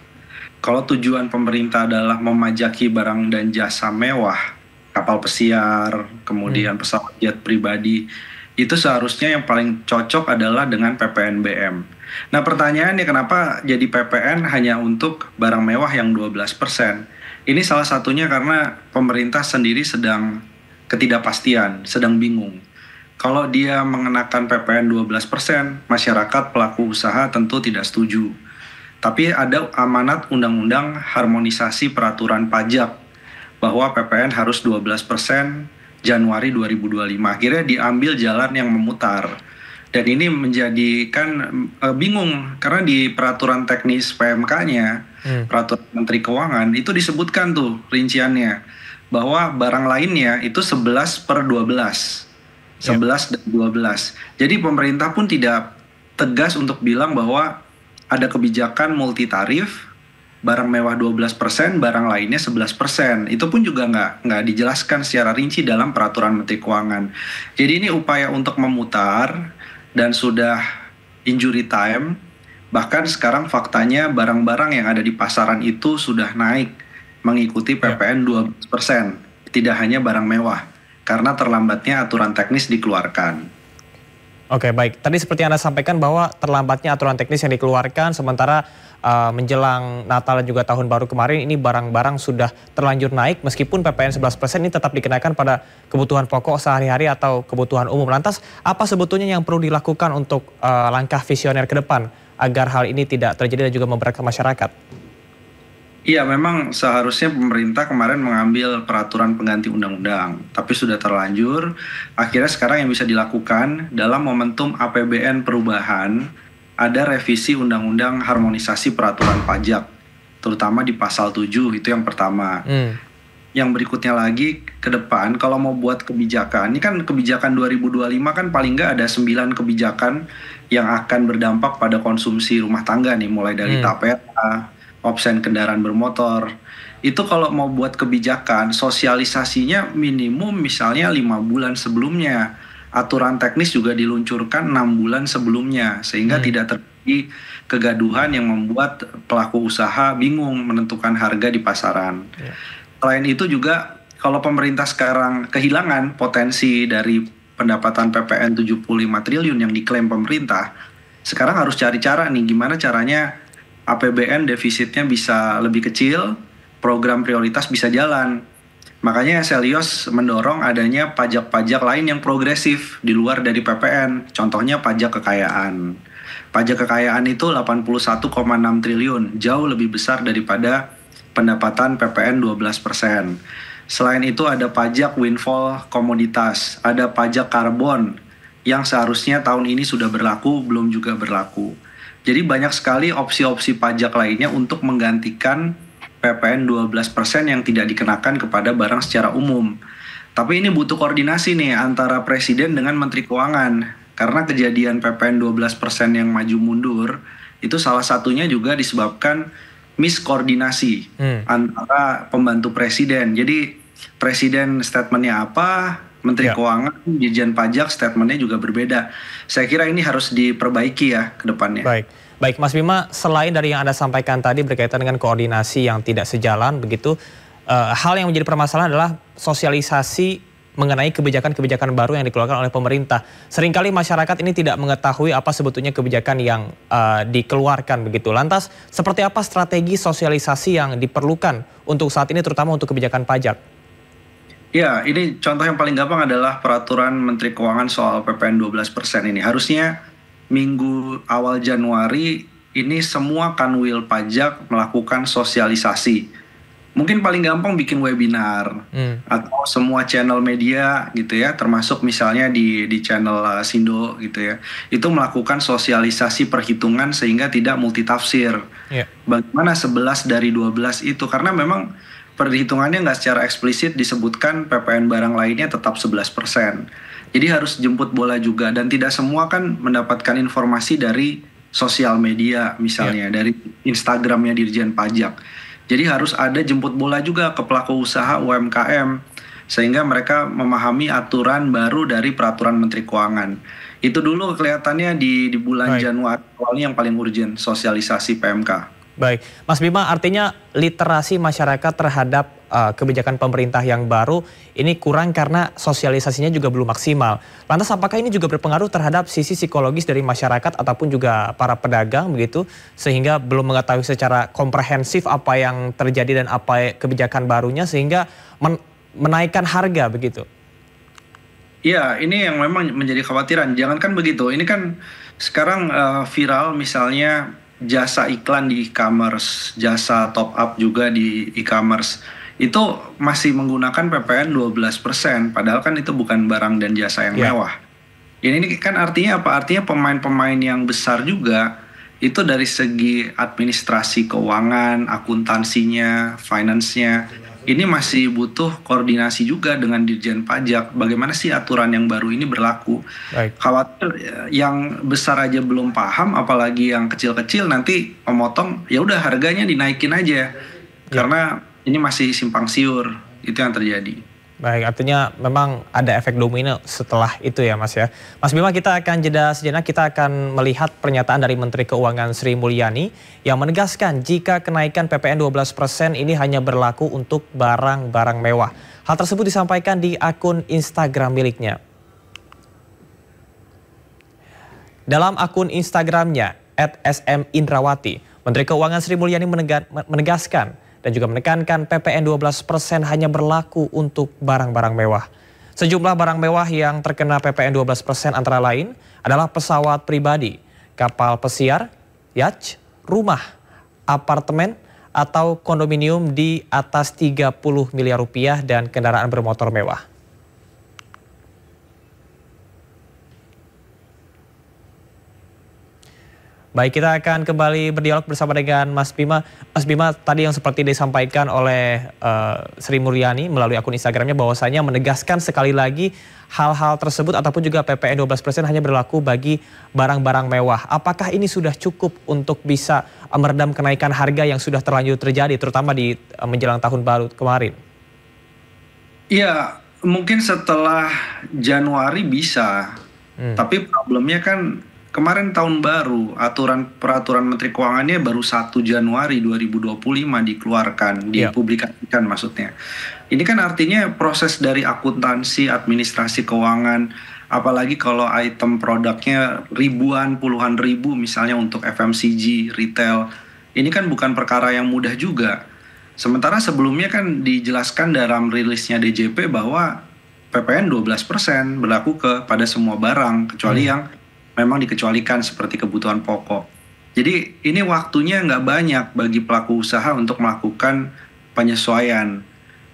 Kalau tujuan pemerintah adalah memajaki barang dan jasa mewah, kapal pesiar, kemudian pesawat jet pribadi, itu seharusnya yang paling cocok adalah dengan PPNBM. Nah, pertanyaannya kenapa jadi PPN hanya untuk barang mewah yang 12%? Ini salah satunya karena pemerintah sendiri sedang ketidakpastian, sedang bingung. Kalau dia mengenakan PPN 12%, masyarakat pelaku usaha tentu tidak setuju. Tapi ada amanat undang-undang harmonisasi peraturan pajak bahwa PPN harus 12% Januari 2025. Akhirnya diambil jalan yang memutar. Dan ini menjadikan bingung karena di peraturan teknis PMK-nya, peraturan Menteri Keuangan, itu disebutkan tuh rinciannya bahwa barang lainnya itu 11/12. 11 dan 12. Jadi pemerintah pun tidak tegas untuk bilang bahwa ada kebijakan multi tarif, barang mewah 12%, barang lainnya 11%. Itu pun juga nggak dijelaskan secara rinci dalam peraturan Menteri Keuangan. Jadi ini upaya untuk memutar dan sudah injury time. Bahkan sekarang faktanya barang-barang yang ada di pasaran itu sudah naik mengikuti PPN 12%. Tidak hanya barang mewah, karena terlambatnya aturan teknis dikeluarkan. Oke, baik. Tadi seperti Anda sampaikan bahwa terlambatnya aturan teknis yang dikeluarkan, sementara menjelang Natal dan juga Tahun Baru kemarin ini barang-barang sudah terlanjur naik, meskipun PPN 11% ini tetap dikenakan pada kebutuhan pokok sehari-hari atau kebutuhan umum. Lantas, apa sebetulnya yang perlu dilakukan untuk langkah visioner ke depan agar hal ini tidak terjadi dan juga memberatkan masyarakat? Iya, memang seharusnya pemerintah kemarin mengambil peraturan pengganti undang-undang, tapi sudah terlanjur. Akhirnya sekarang yang bisa dilakukan dalam momentum APBN perubahan ada revisi Undang-Undang Harmonisasi Peraturan Pajak, terutama di pasal 7 itu yang pertama. Yang berikutnya lagi ke depan kalau mau buat kebijakan, ini kan kebijakan 2025 kan paling nggak ada 9 kebijakan yang akan berdampak pada konsumsi rumah tangga nih, mulai dari tapera, opsen kendaraan bermotor. Itu kalau mau buat kebijakan, sosialisasinya minimum misalnya 5 bulan sebelumnya. Aturan teknis juga diluncurkan 6 bulan sebelumnya, sehingga tidak terjadi kegaduhan yang membuat pelaku usaha bingung menentukan harga di pasaran. Selain itu juga kalau pemerintah sekarang kehilangan potensi dari pendapatan PPN 75 triliun yang diklaim pemerintah, sekarang harus cari cara nih gimana caranya APBN defisitnya bisa lebih kecil, program prioritas bisa jalan. Makanya Selyos mendorong adanya pajak-pajak lain yang progresif di luar dari PPN, contohnya pajak kekayaan. Pajak kekayaan itu 81,6 triliun, jauh lebih besar daripada pendapatan PPN 12%. Selain itu ada pajak windfall komoditas, ada pajak karbon yang seharusnya tahun ini sudah berlaku, belum juga berlaku. Jadi banyak sekali opsi-opsi pajak lainnya untuk menggantikan PPN 12% yang tidak dikenakan kepada barang secara umum. Tapi ini butuh koordinasi nih antara Presiden dengan Menteri Keuangan. Karena kejadian PPN 12% yang maju mundur, itu salah satunya juga disebabkan miskoordinasi antara pembantu Presiden. Jadi Presiden statementnya apa, Menteri Keuangan, Dirjen Pajak statementnya juga berbeda. Saya kira ini harus diperbaiki ya ke depannya. Baik Mas Bima, selain dari yang Anda sampaikan tadi berkaitan dengan koordinasi yang tidak sejalan begitu, hal yang menjadi permasalahan adalah sosialisasi mengenai kebijakan-kebijakan baru yang dikeluarkan oleh pemerintah. Seringkali masyarakat ini tidak mengetahui apa sebetulnya kebijakan yang dikeluarkan begitu. Lantas, seperti apa strategi sosialisasi yang diperlukan untuk saat ini terutama untuk kebijakan pajak? Ya, ini contoh yang paling gampang adalah peraturan Menteri Keuangan soal PPN 12% ini. Harusnya minggu awal Januari ini semua kanwil pajak melakukan sosialisasi. Mungkin paling gampang bikin webinar atau semua channel media gitu ya, termasuk misalnya di channel Sindo gitu ya. Itu melakukan sosialisasi perhitungan sehingga tidak multitafsir. Bagaimana 11 dari 12 itu, karena memang perhitungannya nggak secara eksplisit disebutkan PPN barang lainnya tetap 11%. Jadi harus jemput bola juga, dan tidak semua kan mendapatkan informasi dari sosial media misalnya, dari Instagramnya Dirjen Pajak. Jadi harus ada jemput bola juga ke pelaku usaha UMKM, sehingga mereka memahami aturan baru dari peraturan Menteri Keuangan. Itu dulu kelihatannya di bulan Januari awalnya yang paling urgent, sosialisasi PMK. Baik, Mas Bima, artinya literasi masyarakat terhadap kebijakan pemerintah yang baru ini kurang karena sosialisasinya juga belum maksimal. Lantas apakah ini juga berpengaruh terhadap sisi psikologis dari masyarakat ataupun juga para pedagang begitu, sehingga belum mengetahui secara komprehensif apa yang terjadi dan apa kebijakan barunya sehingga menaikkan harga begitu? Iya, ini yang memang menjadi kekhawatiran. Jangankan begitu, ini kan sekarang viral misalnya jasa iklan di e-commerce, jasa top up juga di e-commerce. Itu masih menggunakan PPN 12%, padahal kan itu bukan barang dan jasa yang mewah. Ini kan artinya apa? Artinya pemain-pemain yang besar juga, itu dari segi administrasi keuangan, akuntansinya, finance-nya, ini masih butuh koordinasi juga dengan Dirjen Pajak. Bagaimana sih aturan yang baru ini berlaku? Khawatir yang besar aja belum paham, apalagi yang kecil-kecil nanti memotong, ya udah harganya dinaikin aja. Karena ini masih simpang siur, itu yang terjadi. Baik, artinya memang ada efek domino setelah itu ya Mas ya. Mas Bima, kita akan jeda sejenak, kita akan melihat pernyataan dari Menteri Keuangan Sri Mulyani yang menegaskan jika kenaikan PPN 12% ini hanya berlaku untuk barang-barang mewah. Hal tersebut disampaikan di akun Instagram miliknya. Dalam akun Instagramnya @smindrawati, Menteri Keuangan Sri Mulyani menegaskan dan juga menekankan PPN 12% hanya berlaku untuk barang-barang mewah. Sejumlah barang mewah yang terkena PPN 12% antara lain adalah pesawat pribadi, kapal pesiar, yacht, rumah, apartemen, atau kondominium di atas 30 miliar rupiah dan kendaraan bermotor mewah. Baik, kita akan kembali berdialog bersama dengan Mas Bima. Mas Bima, tadi yang seperti disampaikan oleh Sri Mulyani melalui akun Instagramnya bahwasanya menegaskan sekali lagi hal-hal tersebut ataupun juga PPN 12% hanya berlaku bagi barang-barang mewah. Apakah ini sudah cukup untuk bisa meredam kenaikan harga yang sudah terlanjur terjadi, terutama di menjelang tahun baru kemarin? Iya, mungkin setelah Januari bisa, tapi problemnya kan kemarin tahun baru, peraturan Menteri Keuangannya baru 1 Januari 2025 dikeluarkan, dipublikasikan maksudnya. Ini kan artinya proses dari akuntansi, administrasi keuangan, apalagi kalau item produknya ribuan, puluhan ribu misalnya untuk FMCG, retail, ini kan bukan perkara yang mudah juga. Sementara sebelumnya kan dijelaskan dalam rilisnya DJP bahwa PPN 12% berlaku kepada semua barang, kecuali yang memang dikecualikan seperti kebutuhan pokok. Jadi ini waktunya nggak banyak bagi pelaku usaha untuk melakukan penyesuaian.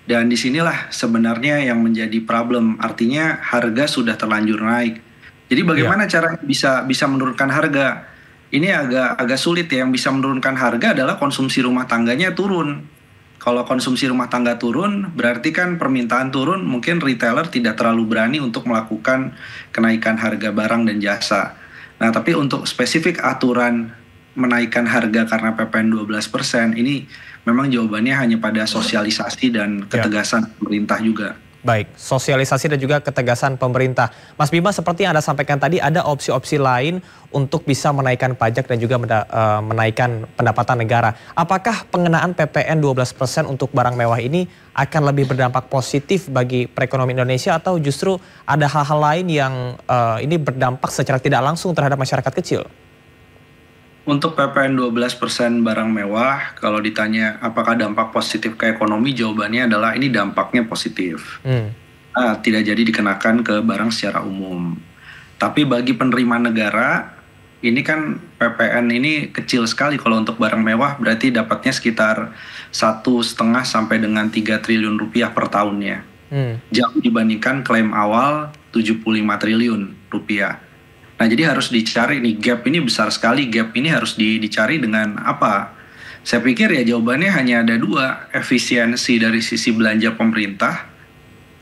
Dan disinilah sebenarnya yang menjadi problem. Artinya harga sudah terlanjur naik. Jadi bagaimana cara bisa menurunkan harga? Ini agak sulit ya. Yang bisa menurunkan harga adalah konsumsi rumah tangganya turun. Kalau konsumsi rumah tangga turun, berarti kan permintaan turun, mungkin retailer tidak terlalu berani untuk melakukan kenaikan harga barang dan jasa. Nah, tapi untuk spesifik aturan menaikkan harga karena PPN 12%, ini memang jawabannya hanya pada sosialisasi dan ketegasan pemerintah juga. Baik, sosialisasi dan juga ketegasan pemerintah. Mas Bima, seperti yang Anda sampaikan tadi, ada opsi-opsi lain untuk bisa menaikkan pajak dan juga menaikkan pendapatan negara. Apakah pengenaan PPN 12% untuk barang mewah ini akan lebih berdampak positif bagi perekonomian Indonesia atau justru ada hal-hal lain yang ini berdampak secara tidak langsung terhadap masyarakat kecil? Untuk PPN 12% barang mewah, kalau ditanya apakah dampak positif ke ekonomi, jawabannya adalah ini dampaknya positif. Tidak jadi dikenakan ke barang secara umum. Tapi bagi penerima negara, ini kan PPN ini kecil sekali kalau untuk barang mewah, berarti dapatnya sekitar 1,5 sampai dengan 3 triliun rupiah per tahunnya. Jauh dibandingkan klaim awal 75 triliun rupiah. Nah, jadi harus dicari nih, gap ini besar sekali, gap ini harus dicari dengan apa? Saya pikir ya jawabannya hanya ada dua, efisiensi dari sisi belanja pemerintah,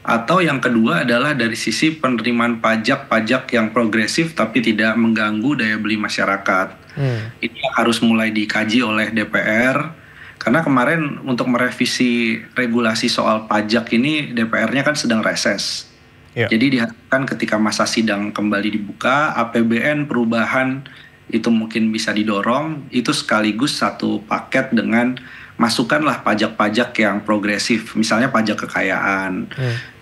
atau yang kedua adalah dari sisi penerimaan pajak yang progresif tapi tidak mengganggu daya beli masyarakat. Ini yang harus mulai dikaji oleh DPR, karena kemarin untuk merevisi regulasi soal pajak ini DPR-nya kan sedang reses. Jadi diharapkan ketika masa sidang kembali dibuka, APBN perubahan itu mungkin bisa didorong, itu sekaligus satu paket dengan masukkanlah pajak-pajak yang progresif, misalnya pajak kekayaan,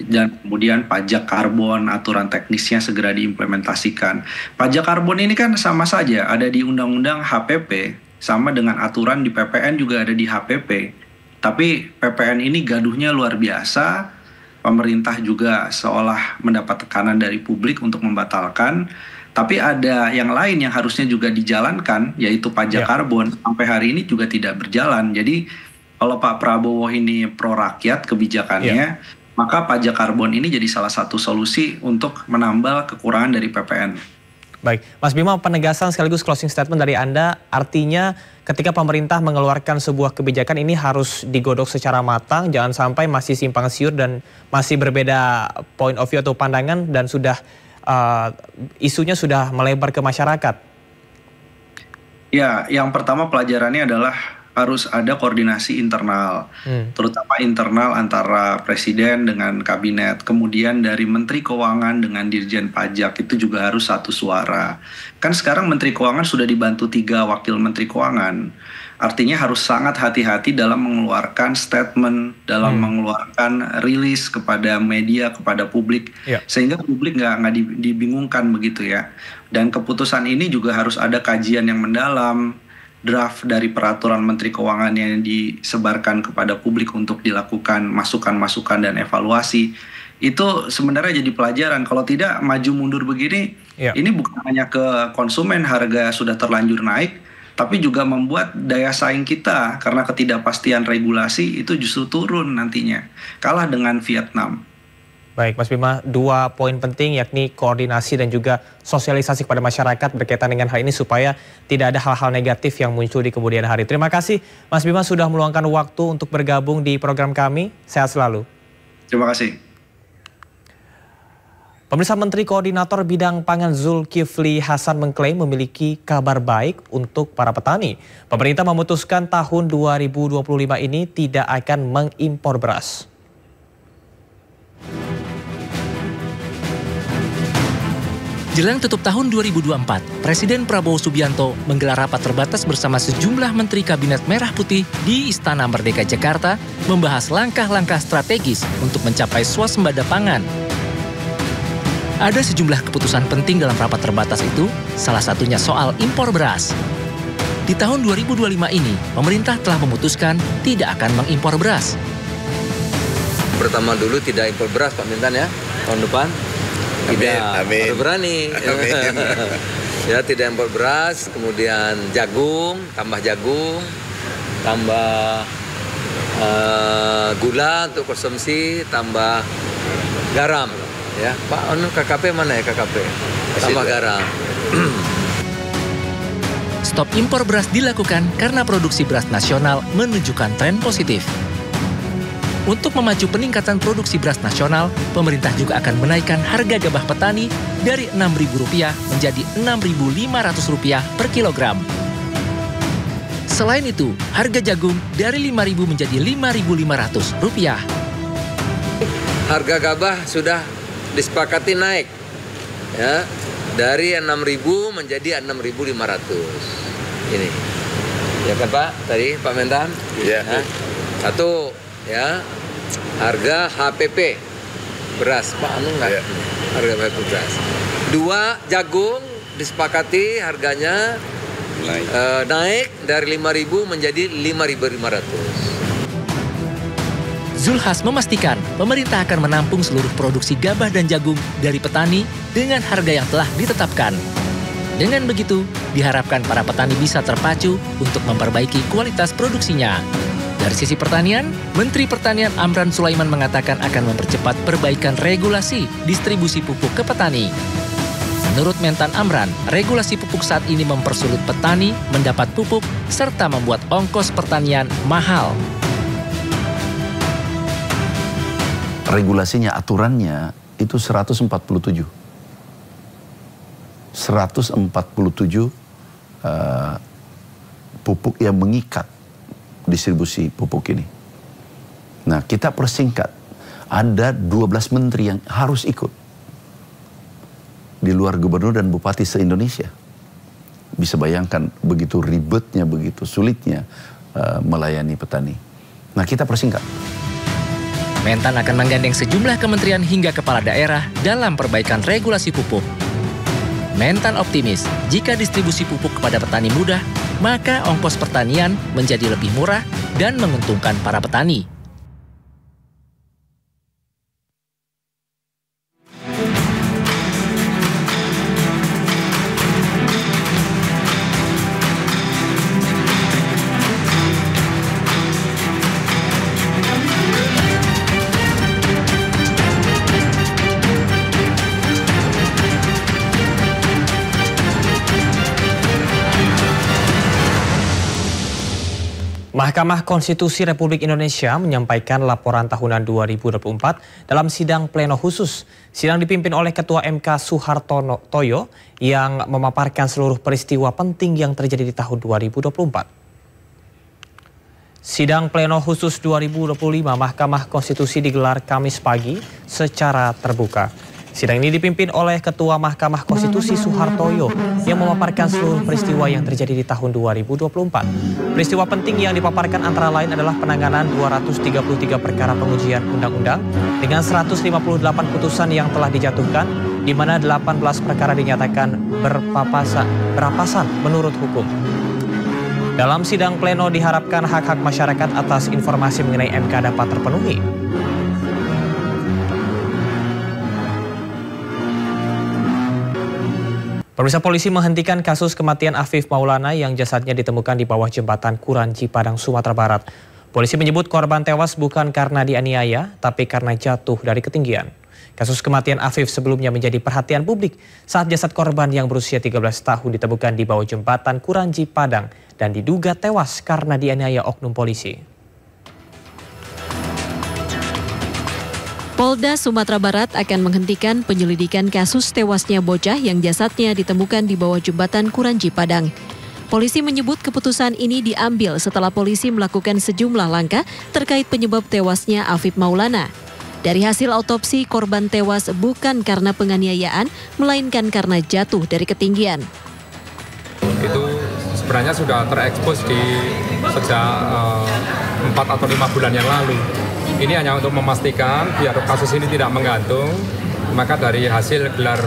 dan kemudian pajak karbon, aturan teknisnya segera diimplementasikan. Pajak karbon ini kan sama saja, ada di Undang-Undang HPP, sama dengan aturan di PPN juga ada di HPP. Tapi PPN ini gaduhnya luar biasa. Pemerintah juga seolah mendapat tekanan dari publik untuk membatalkan, tapi ada yang lain yang harusnya juga dijalankan, yaitu pajak karbon, sampai hari ini juga tidak berjalan. Jadi kalau Pak Prabowo ini pro rakyat kebijakannya, maka pajak karbon ini jadi salah satu solusi untuk menambal kekurangan dari PPN. Baik, Mas Bima, penegasan sekaligus closing statement dari Anda, artinya ketika pemerintah mengeluarkan sebuah kebijakan ini harus digodok secara matang, jangan sampai masih simpang siur dan masih berbeda point of view atau pandangan dan sudah isunya sudah melebar ke masyarakat. Ya, yang pertama pelajarannya adalah harus ada koordinasi internal, terutama internal antara presiden dengan kabinet, kemudian dari Menteri Keuangan dengan Dirjen Pajak itu juga harus satu suara. Kan sekarang Menteri Keuangan sudah dibantu 3 wakil Menteri Keuangan, artinya harus sangat hati-hati dalam mengeluarkan statement, dalam mengeluarkan rilis kepada media, kepada publik, sehingga publik nggak dibingungkan begitu ya. Dan keputusan ini juga harus ada kajian yang mendalam, draft dari peraturan Menteri Keuangan yang disebarkan kepada publik untuk dilakukan masukan-masukan dan evaluasi. Itu sebenarnya jadi pelajaran. Kalau tidak maju mundur begini, ini bukan hanya ke konsumen harga sudah terlanjur naik, tapi juga membuat daya saing kita karena ketidakpastian regulasi itu justru turun nantinya. Kalah dengan Vietnam. Baik, Mas Bima, 2 poin penting yakni koordinasi dan juga sosialisasi kepada masyarakat berkaitan dengan hal ini supaya tidak ada hal-hal negatif yang muncul di kemudian hari. Terima kasih Mas Bima sudah meluangkan waktu untuk bergabung di program kami. Sehat selalu. Terima kasih. Pemirsa, Menteri Koordinator Bidang Pangan Zulkifli Hasan mengklaim memiliki kabar baik untuk para petani. Pemerintah memutuskan tahun 2025 ini tidak akan mengimpor beras. Jelang tutup tahun 2024, Presiden Prabowo Subianto menggelar rapat terbatas bersama sejumlah Menteri Kabinet Merah Putih di Istana Merdeka Jakarta membahas langkah-langkah strategis untuk mencapai swasembada pangan. Ada sejumlah keputusan penting dalam rapat terbatas itu, salah satunya soal impor beras. Di tahun 2025 ini, pemerintah telah memutuskan tidak akan mengimpor beras. Pertama dulu tidak impor beras, Pak Mentan ya, tahun depan. Tidak berani. Ya, tidak impor beras, kemudian jagung, tambah gula untuk konsumsi, tambah garam. Ya, Pak, KKP mana ya KKP? Tambah garam. Stop impor beras dilakukan karena produksi beras nasional menunjukkan tren positif. Untuk memacu peningkatan produksi beras nasional, pemerintah juga akan menaikkan harga gabah petani dari Rp6.000 menjadi Rp6.500 per kilogram. Selain itu, harga jagung dari Rp5.000 menjadi Rp5.500. Harga gabah sudah disepakati naik, ya, dari Rp6.000 menjadi Rp6.500. Ini, ya kan Pak? Tadi Pak Mentan? Iya. Ya. Satu. Ya, harga HPP beras, Pak enggak? Ya. Harga HPP beras. 2, jagung disepakati harganya naik dari Rp5.000 menjadi Rp5.500. Zulkifli Hasan memastikan pemerintah akan menampung seluruh produksi gabah dan jagung dari petani dengan harga yang telah ditetapkan. Dengan begitu, diharapkan para petani bisa terpacu untuk memperbaiki kualitas produksinya. Dari sisi pertanian, Menteri Pertanian Amran Sulaiman mengatakan akan mempercepat perbaikan regulasi distribusi pupuk ke petani. Menurut Mentan Amran, regulasi pupuk saat ini mempersulit petani mendapat pupuk serta membuat ongkos pertanian mahal. Regulasinya, aturannya itu 147. 147 pupuk yang mengikat distribusi pupuk ini. Nah, kita persingkat. Ada 12 menteri yang harus ikut. Di luar gubernur dan bupati se-Indonesia. Bisa bayangkan begitu ribetnya, begitu sulitnya melayani petani. Nah, kita persingkat. Mentan akan menggandeng sejumlah kementerian hingga kepala daerah dalam perbaikan regulasi pupuk. Mentan optimis, jika distribusi pupuk kepada petani mudah, maka ongkos pertanian menjadi lebih murah dan menguntungkan para petani. Mahkamah Konstitusi Republik Indonesia menyampaikan laporan tahunan 2024 dalam sidang pleno khusus. Sidang dipimpin oleh Ketua MK Soehartoyo yang memaparkan seluruh peristiwa penting yang terjadi di tahun 2024. Sidang pleno khusus 2025 Mahkamah Konstitusi digelar Kamis pagi secara terbuka. Sidang ini dipimpin oleh Ketua Mahkamah Konstitusi Soehartoyo yang memaparkan seluruh peristiwa yang terjadi di tahun 2024. Peristiwa penting yang dipaparkan antara lain adalah penanganan 233 perkara pengujian undang-undang dengan 158 putusan yang telah dijatuhkan, di mana 18 perkara dinyatakan berapasan menurut hukum. Dalam sidang pleno diharapkan hak-hak masyarakat atas informasi mengenai MK dapat terpenuhi. Pemirsa, polisi menghentikan kasus kematian Afif Maulana yang jasadnya ditemukan di bawah jembatan Kuranci, Padang, Sumatera Barat. Polisi menyebut korban tewas bukan karena dianiaya, tapi karena jatuh dari ketinggian. Kasus kematian Afif sebelumnya menjadi perhatian publik saat jasad korban yang berusia 13 tahun ditemukan di bawah jembatan Kuranji, Padang dan diduga tewas karena dianiaya oknum polisi. Polda Sumatera Barat akan menghentikan penyelidikan kasus tewasnya bocah yang jasadnya ditemukan di bawah jembatan Kuranji, Padang. Polisi menyebut keputusan ini diambil setelah polisi melakukan sejumlah langkah terkait penyebab tewasnya Afif Maulana. Dari hasil autopsi, korban tewas bukan karena penganiayaan, melainkan karena jatuh dari ketinggian. Itu sebenarnya sudah terekspos sejak 4 atau 5 bulan yang lalu. Ini hanya untuk memastikan biar kasus ini tidak menggantung, maka dari hasil gelar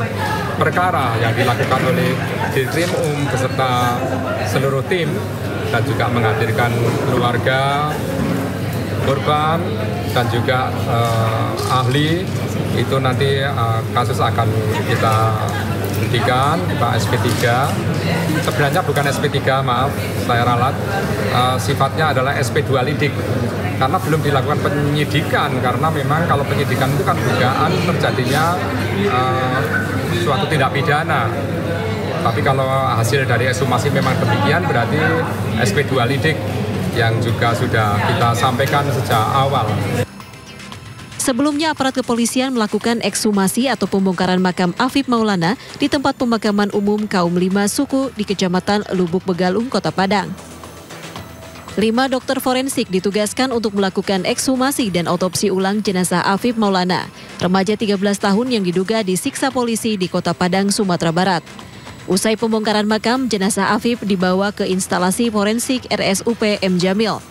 perkara yang dilakukan oleh Dirkrim beserta seluruh tim dan juga menghadirkan keluarga korban dan juga ahli, itu nanti kasus akan kita hentikan, kita SP3. Sebenarnya bukan SP3, maaf, saya ralat, sifatnya adalah SP2 lidik. Karena belum dilakukan penyidikan, karena memang kalau penyidikan itu kan dugaan terjadinya suatu tindak pidana. Tapi kalau hasil dari ekshumasi memang demikian, berarti SP2 lidik yang juga sudah kita sampaikan sejak awal. Sebelumnya aparat kepolisian melakukan ekshumasi atau pembongkaran makam Afif Maulana di tempat pemakaman umum kaum 5 suku di Kecamatan Lubuk Begalung, Kota Padang. 5 dokter forensik ditugaskan untuk melakukan ekshumasi dan otopsi ulang jenazah Afif Maulana, remaja 13 tahun yang diduga disiksa polisi di Kota Padang, Sumatera Barat. Usai pembongkaran makam, jenazah Afif dibawa ke instalasi forensik RSUP M. Jamil.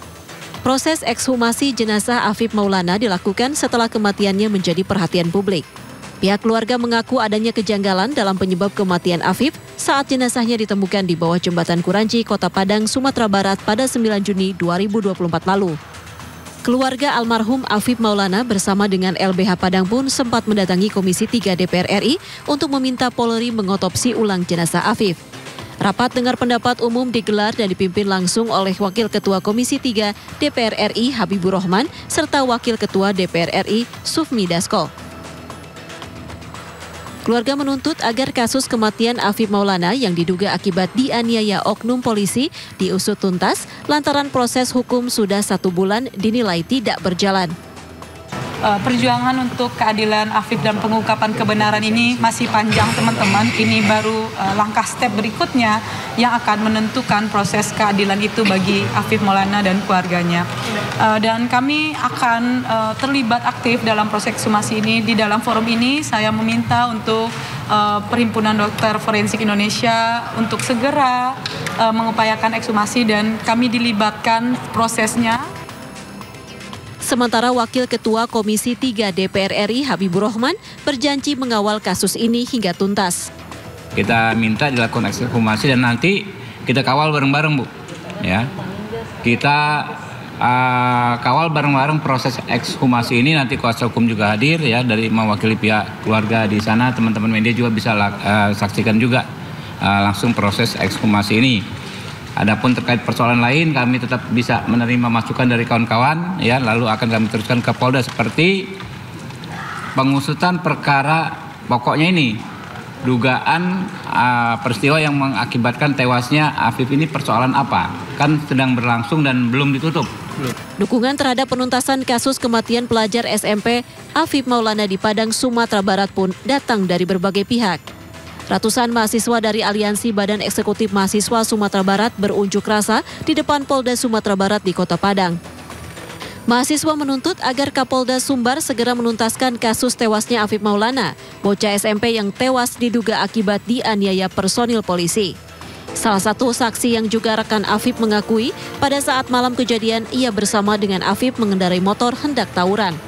Proses ekshumasi jenazah Afif Maulana dilakukan setelah kematiannya menjadi perhatian publik. Pihak keluarga mengaku adanya kejanggalan dalam penyebab kematian Afif saat jenazahnya ditemukan di bawah jembatan Kuranji, Kota Padang, Sumatera Barat pada 9 Juni 2024 lalu. Keluarga almarhum Afif Maulana bersama dengan LBH Padang pun sempat mendatangi Komisi 3 DPR RI untuk meminta Polri mengotopsi ulang jenazah Afif. Rapat dengar pendapat umum digelar dan dipimpin langsung oleh Wakil Ketua Komisi 3 DPR RI Habibur Rahman serta Wakil Ketua DPR RI Sufmi Dasko. Keluarga menuntut agar kasus kematian Afif Maulana yang diduga akibat dianiaya oknum polisi diusut tuntas lantaran proses hukum sudah 1 bulan dinilai tidak berjalan. Perjuangan untuk keadilan Afif dan pengungkapan kebenaran ini masih panjang, teman-teman. Ini baru langkah step berikutnya yang akan menentukan proses keadilan itu bagi Afif Maulana dan keluarganya. Dan kami akan terlibat aktif dalam proses ekshumasi ini. Di dalam forum ini saya meminta untuk Perhimpunan Dokter Forensik Indonesia untuk segera mengupayakan ekshumasi dan kami dilibatkan prosesnya. Sementara Wakil Ketua Komisi 3 DPR RI Habibur Rahman berjanji mengawal kasus ini hingga tuntas. Kita minta dilakukan ekshumasi dan nanti kita kawal bareng-bareng, Bu. Ya. Kita kawal bareng-bareng proses ekshumasi ini, nanti kuasa hukum juga hadir ya dari mewakili pihak keluarga di sana, teman-teman media juga bisa saksikan juga langsung proses ekshumasi ini. Adapun terkait persoalan lain, kami tetap bisa menerima masukan dari kawan-kawan, ya, lalu akan kami teruskan ke Polda seperti pengusutan perkara pokoknya ini, dugaan peristiwa yang mengakibatkan tewasnya Afif ini persoalan apa, kan sedang berlangsung dan belum ditutup. Dukungan terhadap penuntasan kasus kematian pelajar SMP Afif Maulana di Padang, Sumatera Barat pun datang dari berbagai pihak. Ratusan mahasiswa dari Aliansi Badan Eksekutif Mahasiswa Sumatera Barat berunjuk rasa di depan Polda Sumatera Barat di Kota Padang. Mahasiswa menuntut agar Kapolda Sumbar segera menuntaskan kasus tewasnya Afif Maulana, bocah SMP yang tewas diduga akibat dianiaya personil polisi. Salah satu saksi yang juga rekan Afif mengakui pada saat malam kejadian ia bersama dengan Afif mengendarai motor hendak tawuran.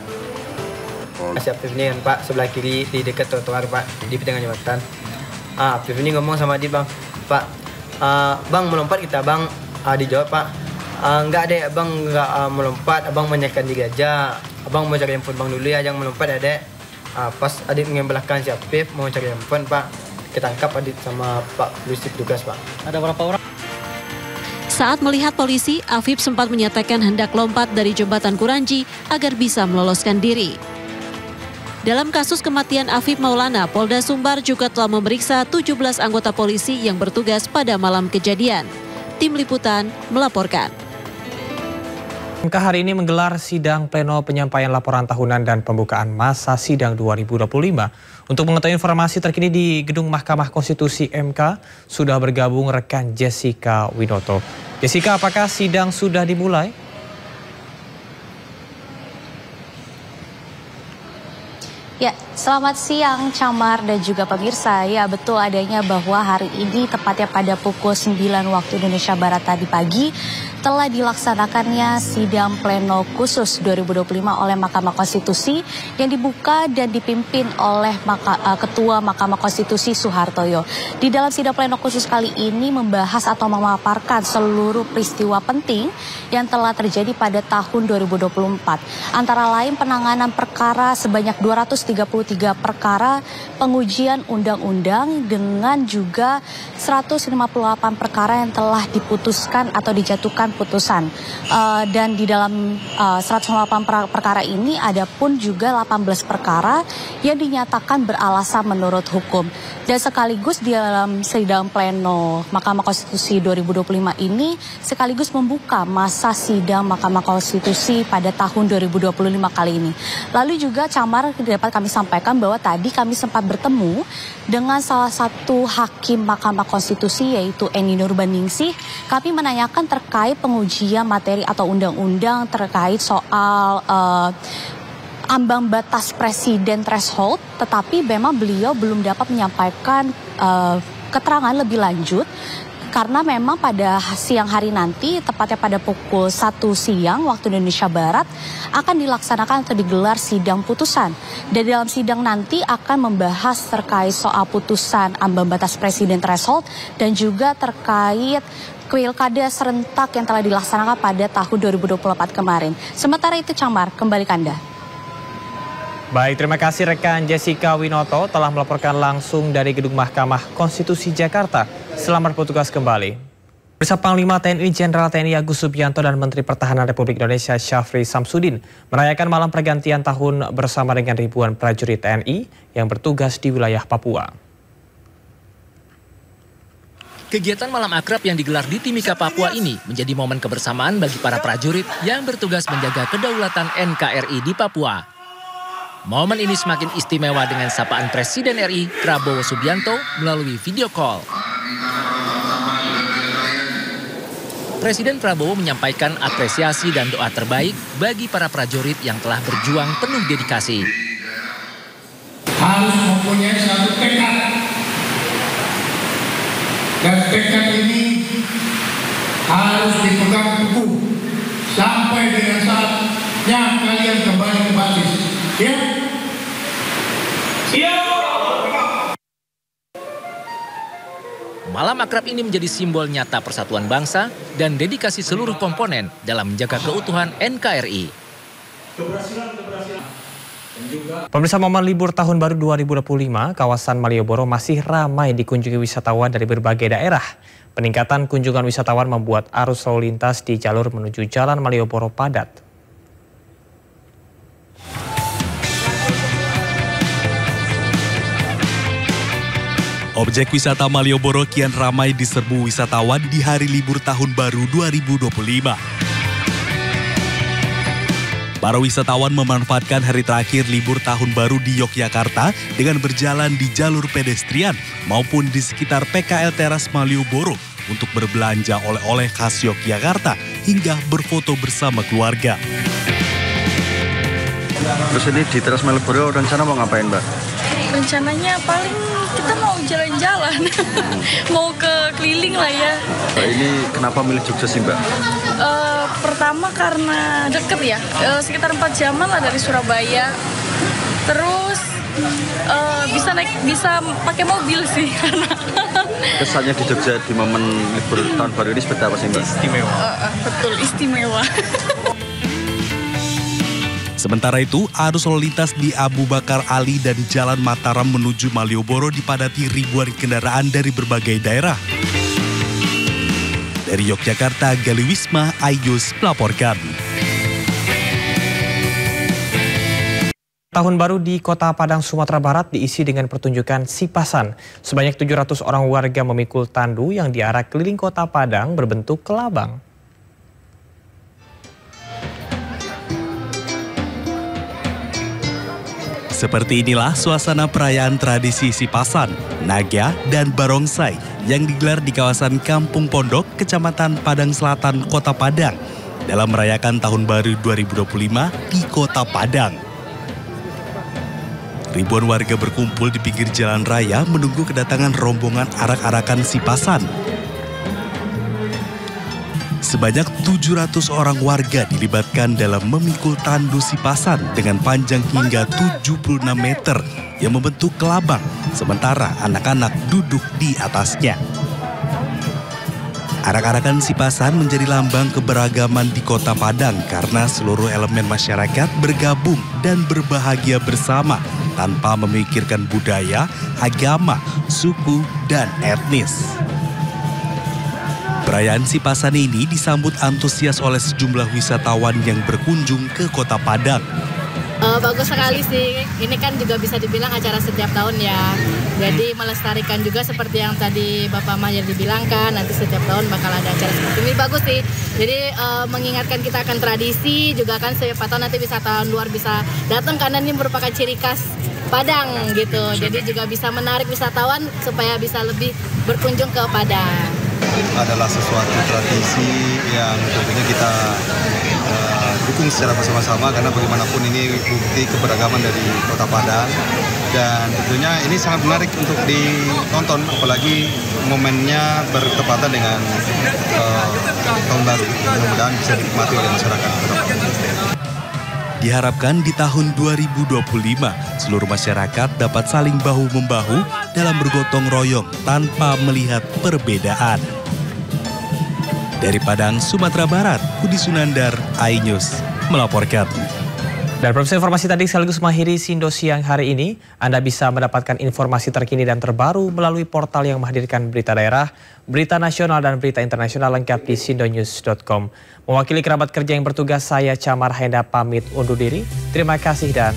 Afif ini kan Pak, sebelah kiri di dekat trotoar Pak, di tengah jembatan. Afif ini ngomong sama dia, Bang, Pak, Bang melompat kita, Bang. Dijawab, Pak, enggak deh, Abang enggak melompat, Abang menyekan diri aja. Abang mau cari handphone Bang dulu ya, jangan melompat adek. Pas adik mengebelakang si Afif mau cari handphone, Pak, ketangkap adik sama Pak polisi petugas, Pak. Ada berapa orang? Saat melihat polisi, Afif sempat menyatakan hendak lompat dari jembatan Kuranji agar bisa meloloskan diri. Dalam kasus kematian Afif Maulana, Polda Sumbar juga telah memeriksa 17 anggota polisi yang bertugas pada malam kejadian. Tim Liputan melaporkan. MK hari ini menggelar sidang pleno penyampaian laporan tahunan dan pembukaan masa sidang 2025. Untuk mengetahui informasi terkini di Gedung Mahkamah Konstitusi MK, sudah bergabung rekan Jessica Winoto. Jessica, apakah sidang sudah dimulai? Ya, selamat siang Camar dan juga pemirsa. Ya, betul adanya bahwa hari ini tepatnya pada pukul 9 waktu Indonesia Barat tadi pagi telah dilaksanakannya sidang pleno khusus 2025 oleh Mahkamah Konstitusi yang dibuka dan dipimpin oleh Ketua Mahkamah Konstitusi Soehartoyo. Di dalam sidang pleno khusus kali ini membahas atau memaparkan seluruh peristiwa penting yang telah terjadi pada tahun 2024. Antara lain penanganan perkara sebanyak 233 perkara pengujian undang-undang dengan juga 158 perkara yang telah diputuskan atau dijatuhkan putusan. Dan di dalam 158 perkara ini ada pun juga 18 perkara yang dinyatakan beralasan menurut hukum. Dan sekaligus di dalam sidang pleno Mahkamah Konstitusi 2025 ini sekaligus membuka masa sidang Mahkamah Konstitusi pada tahun 2025 kali ini. Lalu juga Camar dapat kami sampaikan bahwa tadi kami sempat bertemu dengan salah satu hakim Mahkamah Konstitusi yaitu Eni Nurbaningsih. Kami menanyakan terkait pengujian materi atau undang-undang terkait soal ambang batas presiden threshold, tetapi memang beliau belum dapat menyampaikan keterangan lebih lanjut karena memang pada siang hari nanti, tepatnya pada pukul 1 siang waktu Indonesia Barat, akan dilaksanakan atau digelar sidang putusan. Dan dalam sidang nanti akan membahas terkait soal putusan ambang batas presiden threshold dan juga terkait pilkada serentak yang telah dilaksanakan pada tahun 2024 kemarin. Sementara itu Camar, kembali ke Anda. Baik, terima kasih rekan Jessica Winoto telah melaporkan langsung dari Gedung Mahkamah Konstitusi Jakarta. Selamat bertugas kembali. Bersama Panglima TNI Jenderal TNI Agus Subianto dan Menteri Pertahanan Republik Indonesia Syafri Samsudin merayakan malam pergantian tahun bersama dengan ribuan prajurit TNI yang bertugas di wilayah Papua. Kegiatan malam akrab yang digelar di Timika, Papua ini menjadi momen kebersamaan bagi para prajurit yang bertugas menjaga kedaulatan NKRI di Papua. Momen ini semakin istimewa dengan sapaan Presiden RI Prabowo Subianto melalui video call. Presiden Prabowo menyampaikan apresiasi dan doa terbaik bagi para prajurit yang telah berjuang penuh dedikasi. Harus mempunyai satu tekad. Dan tekad ini harus dipegang teguh sampai dengan saatnya kalian kembali ke basis. Ya? Siap! Malam akrab ini menjadi simbol nyata persatuan bangsa dan dedikasi seluruh komponen dalam menjaga keutuhan NKRI. Pemirsa, momen libur tahun baru 2025, kawasan Malioboro masih ramai dikunjungi wisatawan dari berbagai daerah. Peningkatan kunjungan wisatawan membuat arus lalu lintas di jalur menuju Jalan Malioboro padat. Objek wisata Malioboro kian ramai diserbu wisatawan di hari libur tahun baru 2025. Para wisatawan memanfaatkan hari terakhir libur tahun baru di Yogyakarta dengan berjalan di jalur pedestrian maupun di sekitar PKL Teras Malioboro untuk berbelanja oleh-oleh khas Yogyakarta hingga berfoto bersama keluarga. Terus ini di Teras Malioboro rencana mau ngapain, Mbak? Rencananya paling kita mau jalan-jalan, mau ke keliling lah ya. Ini kenapa milih Jogja sih, Mbak? Pertama karena deket ya, sekitar 4 jaman lah dari Surabaya. Terus bisa pakai mobil sih. Kesannya di Jogja di momen libur tahun baru ini seperti apa sih, Mbak? Istimewa. Betul, istimewa. Sementara itu, arus lalu lintas di Abu Bakar Ali dan Jalan Mataram menuju Malioboro dipadati ribuan kendaraan dari berbagai daerah. Dari Yogyakarta, Gali Wisma, Ayus melaporkan. Tahun baru di Kota Padang, Sumatera Barat diisi dengan pertunjukan sipasan. Sebanyak 700 orang warga memikul tandu yang diarak keliling Kota Padang berbentuk kelabang. Seperti inilah suasana perayaan tradisi sipasan, naga, dan barongsai yang digelar di kawasan Kampung Pondok, Kecamatan Padang Selatan, Kota Padang dalam merayakan Tahun Baru 2025 di Kota Padang. Ribuan warga berkumpul di pinggir jalan raya menunggu kedatangan rombongan arak-arakan sipasan. Sebanyak 700 orang warga dilibatkan dalam memikul tandu sipasan dengan panjang hingga 76 meter yang membentuk kelabang, sementara anak-anak duduk di atasnya. Arak-arakan sipasan menjadi lambang keberagaman di Kota Padang karena seluruh elemen masyarakat bergabung dan berbahagia bersama tanpa memikirkan budaya, agama, suku, dan etnis. Perayaan sipasan ini disambut antusias oleh sejumlah wisatawan yang berkunjung ke Kota Padang. Bagus sekali sih, ini kan juga bisa dibilang acara setiap tahun ya. Jadi melestarikan juga seperti yang tadi Bapak Mahyar dibilangkan, nanti setiap tahun bakal ada acara seperti ini, bagus sih. Jadi mengingatkan kita akan tradisi, juga kan siapa tahu nanti wisatawan luar bisa datang karena ini merupakan ciri khas Padang gitu. Jadi juga bisa menarik wisatawan supaya bisa lebih berkunjung ke Padang. Adalah sesuatu tradisi yang tentunya kita dukung secara bersama-sama karena bagaimanapun ini bukti keberagaman dari Kota Padang, dan tentunya ini sangat menarik untuk ditonton, apalagi momennya bertepatan dengan Tahun Baru. Mudah-mudahan bisa dinikmati oleh masyarakat. Diharapkan di tahun 2025, seluruh masyarakat dapat saling bahu-membahu dalam bergotong royong tanpa melihat perbedaan. Dari Padang, Sumatera Barat, Budi Sunandar, iNews melaporkan. Dan pemirsa, informasi tadi sekaligus mengakhiri Sindo Siang hari ini. Anda bisa mendapatkan informasi terkini dan terbaru melalui portal yang menghadirkan berita daerah, berita nasional, dan berita internasional lengkap di sindonews.com. Mewakili kerabat kerja yang bertugas, saya Camar Henda pamit undur diri. Terima kasih dan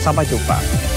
sampai jumpa.